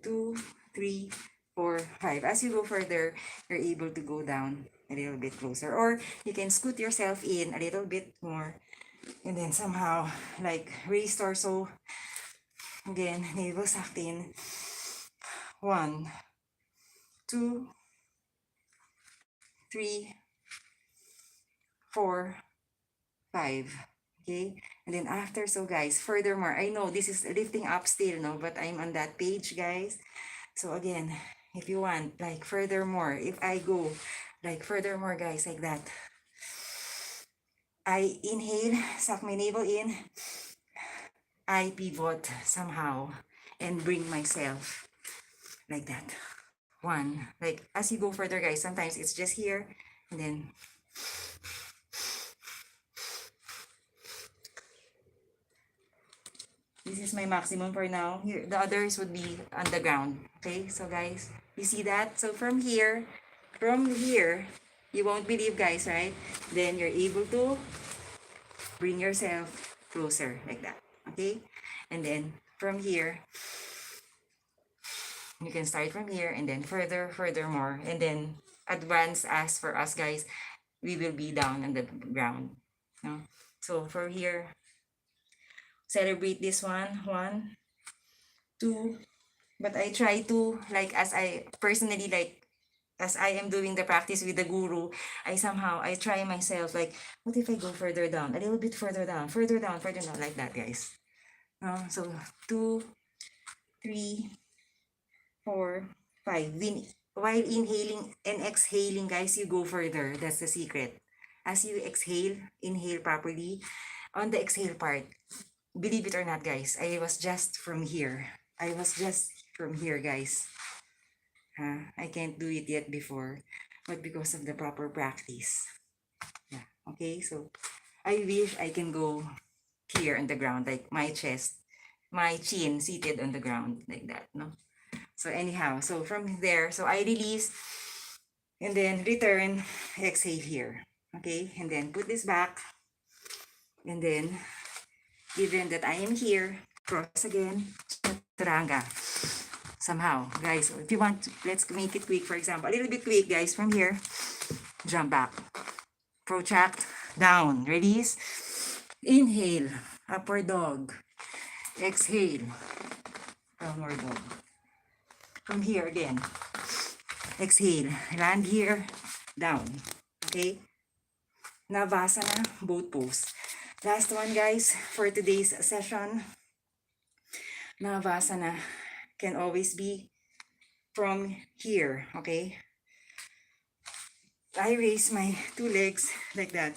2, 3, 4, 5. As you go further, you're able to go down a little bit closer. Or you can scoot yourself in a little bit more. And then somehow, like raise torso. Again, navel sucked in. 1, 2, 3, 4, 5. Okay, and then after, so guys, furthermore, I know this is lifting up still, no, but I'm on that page, guys. So again, if you want, like furthermore, if I go like furthermore, guys, like that, I inhale, suck my navel in, I pivot somehow and bring myself like that. 1, like as you go further, guys, sometimes it's just here, and then this is my maximum for now. Here, the others would be on the ground. Okay, so guys, you see that? So from here, you won't believe, guys, right? Then you're able to bring yourself closer like that. Okay, and then from here, you can start from here and then furthermore, and then advance as for us, guys, we will be down on the ground. No? So for here, celebrate this one. 1, 2. But I try to, like, as I personally, like, as I am doing the practice with the guru, I try myself, like, what if I go further down, a little bit further down, like that, guys. So 2, 3, 4, 5. While inhaling and exhaling, guys, you go further. That's the secret. As you exhale, inhale properly. On the exhale part, believe it or not, guys, I was just from here. Guys. I can't do it yet before, but because of the proper practice. Yeah. Okay, so I wish I can go here on the ground, like my chest, my chin seated on the ground like that, no? So anyhow, so from there, so I release and then return, exhale here. Okay, and then put this back, and then given that I am here, cross again, chaturanga. Somehow, guys, if you want to, let's make it quick. For example, a little bit quick, guys. From here, jump back, protract, down, release, inhale, upward dog, exhale, downward dog. From here again, exhale, land here, down. Okay, Navasana, both pose. Last one, guys, for today's session. Navasana can always be from here, okay? I raise my 2 legs like that.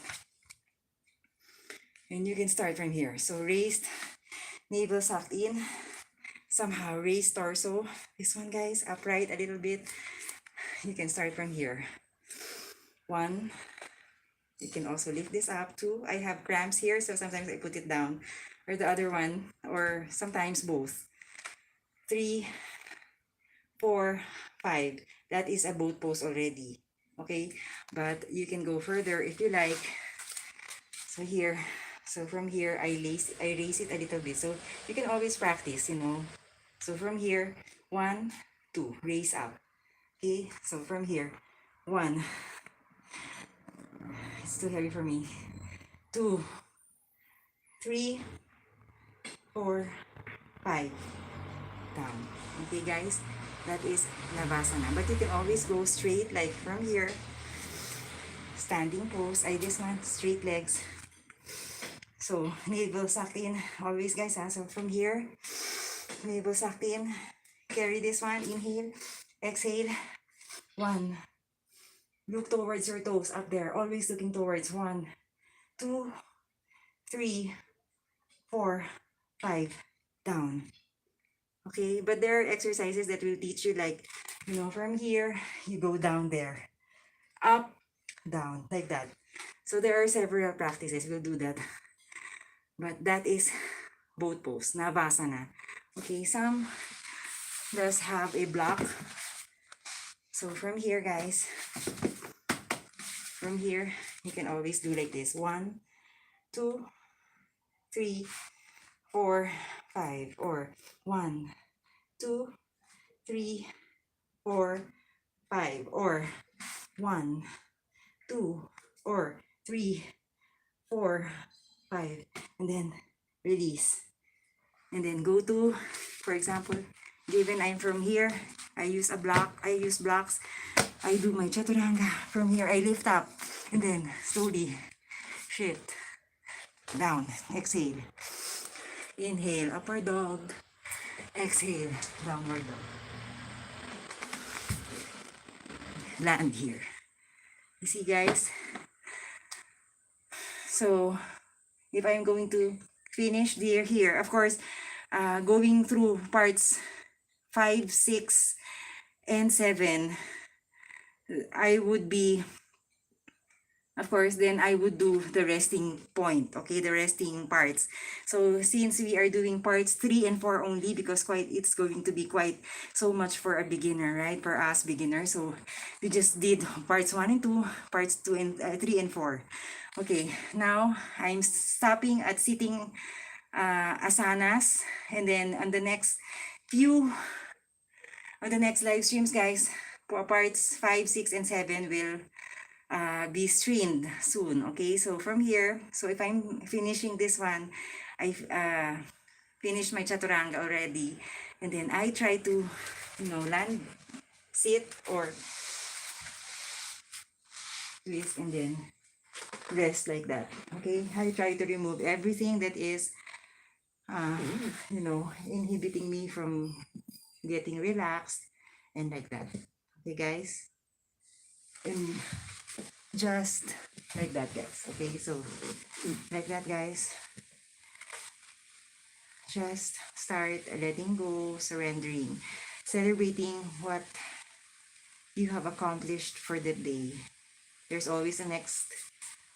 And you can start from here. So raised, navel sucked in. Somehow raised torso. This one, guys, upright a little bit. You can start from here. 1. You can also lift this up. 2. I have cramps here, so sometimes I put it down. Or the other one, or sometimes both. 3, 4, 5. That is a boat pose already. Okay, but you can go further if you like. So here, so from here, I raise it a little bit. So you can always practice, you know. So from here, 1, 2, raise up. Okay, so from here, 1, it's too heavy for me. 2, 3, 4, 5, down. Okay guys, that is Navasana. But you can always go straight, like from here, standing pose. I just want straight legs. So navel sucked in, always guys. So from here, navel sucked in. Carry this one, inhale, exhale. 1, look towards your toes up there, always looking towards. 1, 2, 3, 4, 5, down. Okay, but there are exercises that will teach you, like, from here, you go down there, up, down, like that. So there are several practices, we'll do that. But that is both pose, Navasana. Okay, some does have a block. So from here, guys, from here, you can always do like this. 1, 2, 3, 4, 5, or 1, 2, 3, 4, 5, or 1, 2, or 3, 4, 5, and then release. And then go to, for example, given I'm from here, I use blocks. I do my chaturanga. From here, I lift up, and then slowly shift down. Exhale. Inhale, upward dog. Exhale, downward dog. Land here. You see, guys? So, if I'm going to finish here, of course, going through parts 5, 6, and 7, I would be, of course, then I would do the resting point, okay, the resting parts. So since we are doing parts 3 and 4 only, because it's going to be quite so much for a beginner, right, for us beginners. So we just did parts 1 and 2, parts 2 and 3 and 4. Okay, now I'm stopping at sitting asanas, and then on the next live streams, guys, parts 5, 6, and 7 will be streamed soon. Okay, so from here, so if I'm finishing this one, I finished my chaturanga already, and then I try to land, sit, or twist, and then rest like that. Okay, I try to remove everything that is inhibiting me from getting relaxed, and like that. Okay guys, and just like that, guys. Okay, so like that, guys. Just start letting go, surrendering, celebrating what you have accomplished for the day. There's always a next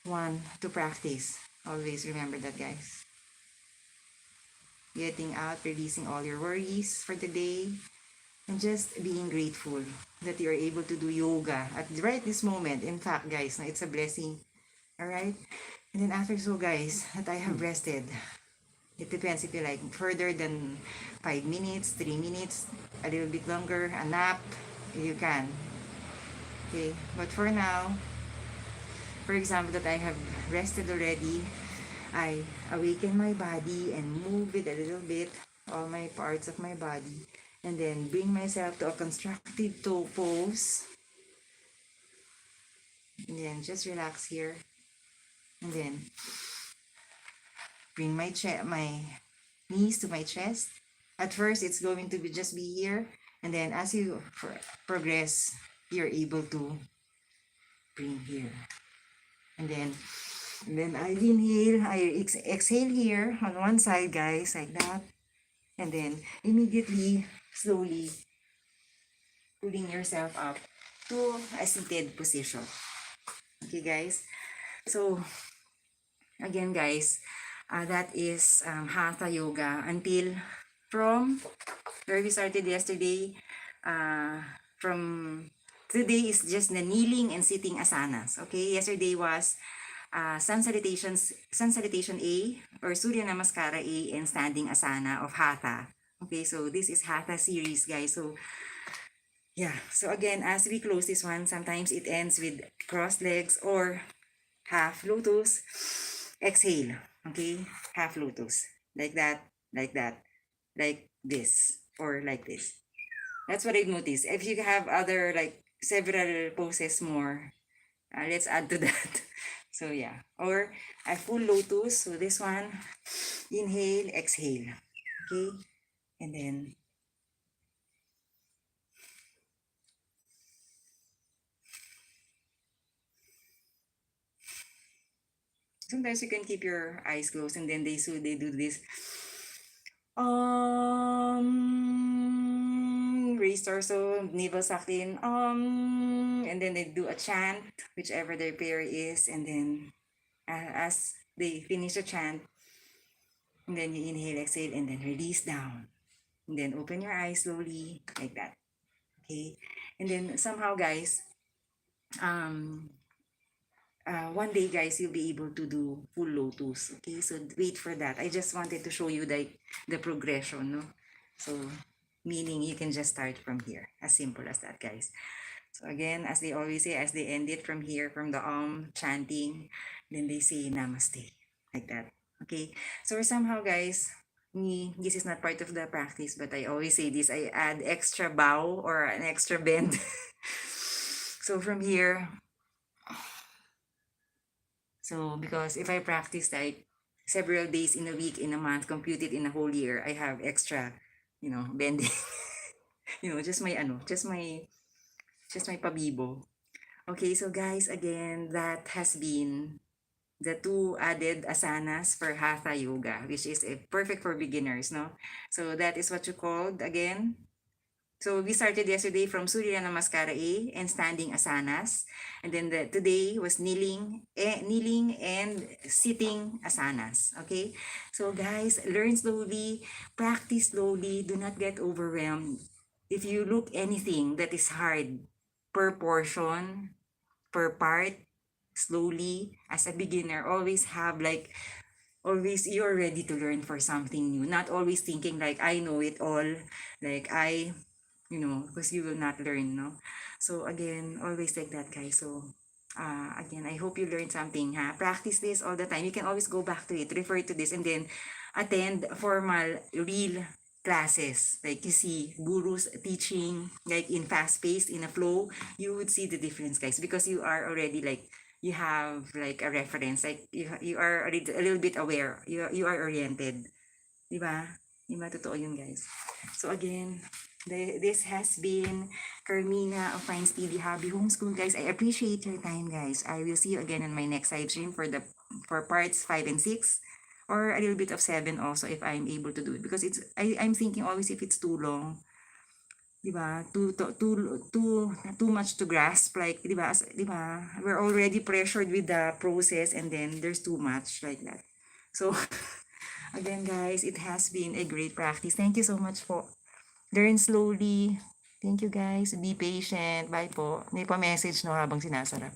one to practice. Always remember that, guys. Getting out, releasing all your worries for the day, and just being grateful that you are able to do yoga at right this moment. In fact, guys, it's a blessing. All right, and then after, so guys, that I have rested, it depends if you like further than 5 minutes, 3 minutes, a little bit longer, a nap, you can. Okay, but for now, for example, that I have rested already, I awaken my body and move it a little bit, all my parts of my body, and then bring myself to a constructive toe pose, and then just relax here, and then bring my knees to my chest. At first, it's going to just be here, and then as you progress, you're able to bring here, and then I inhale, I exhale here on one side, guys, like that, and then immediately, slowly pulling yourself up to a seated position. Okay, guys. So again, guys, that is Hatha Yoga until from where we started yesterday. From today is just the kneeling and sitting asanas. Okay, yesterday was sun salutation A, or Surya Namaskara A, and standing asana of Hatha. Okay, so this is Hatha series, guys. So yeah, so again, as we close this one, sometimes it ends with crossed legs or half lotus. Exhale, okay? Half lotus. Like that, like that, like this, or like this. That's what I've noticed. If you have other, like, several poses more, let's add to that. So yeah, or a full lotus. So this one, inhale, exhale, okay? And then sometimes you can keep your eyes closed, and then they do this. Raise torso, navel sucked in. And then they do a chant, whichever their prayer is, and then as they finish the chant, and then you inhale, exhale, and then release down. And then open your eyes slowly, like that. Okay. And then somehow, guys, um, one day, guys, you'll be able to do full lotus. Okay, so wait for that. I just wanted to show you the progression, no? So meaning you can just start from here, as simple as that, guys. So again, as they always say, as they end it from here, from the chanting, then they say namaste, like that. Okay, so somehow, guys, me, this is not part of the practice, but I always say this, I add extra bow or an extra bend. So from here, so because if I practice like several days in a week, in a month, compute it in a whole year, I have extra, bending. Just my pabibo. Okay, so guys, again, that has been the two added asanas for Hatha Yoga, which is perfect for beginners, no? So that is what you called again. So we started yesterday from Surya Namaskara A and standing asanas. And then today was kneeling and sitting asanas. Okay? So guys, learn slowly, practice slowly, do not get overwhelmed. If you look anything that is hard per portion, per part, slowly, as a beginner, always have like, always you're ready to learn for something new. Not always thinking like I know it all, like because you will not learn, no? So again, always like that, guys. So again, I hope you learned something, ha? Practice this all the time. You can always go back to it, refer to this, and then attend formal, real classes. Like you see gurus teaching, like in fast paced, in a flow, you would see the difference, guys, because you are already like, you have like a reference, like you are already a little bit aware, you are oriented. Di ba? Di ba? Totoo yun, guys. So again, this has been Carmina of Findstv Hobby Homeschool, guys. I appreciate your time, guys. I will see you again on my next live stream for parts 5 and 6, or a little bit of 7 also if I'm able to do it, because I'm thinking always if it's too long, di ba? Too much to grasp, like, di ba? Di ba? We're already pressured with the process, and then there's too much like that. So again, guys, it has been a great practice. Thank you so much po. Learn slowly. Thank you, guys. Be patient. Bye po. May pa-message no habang sinasara.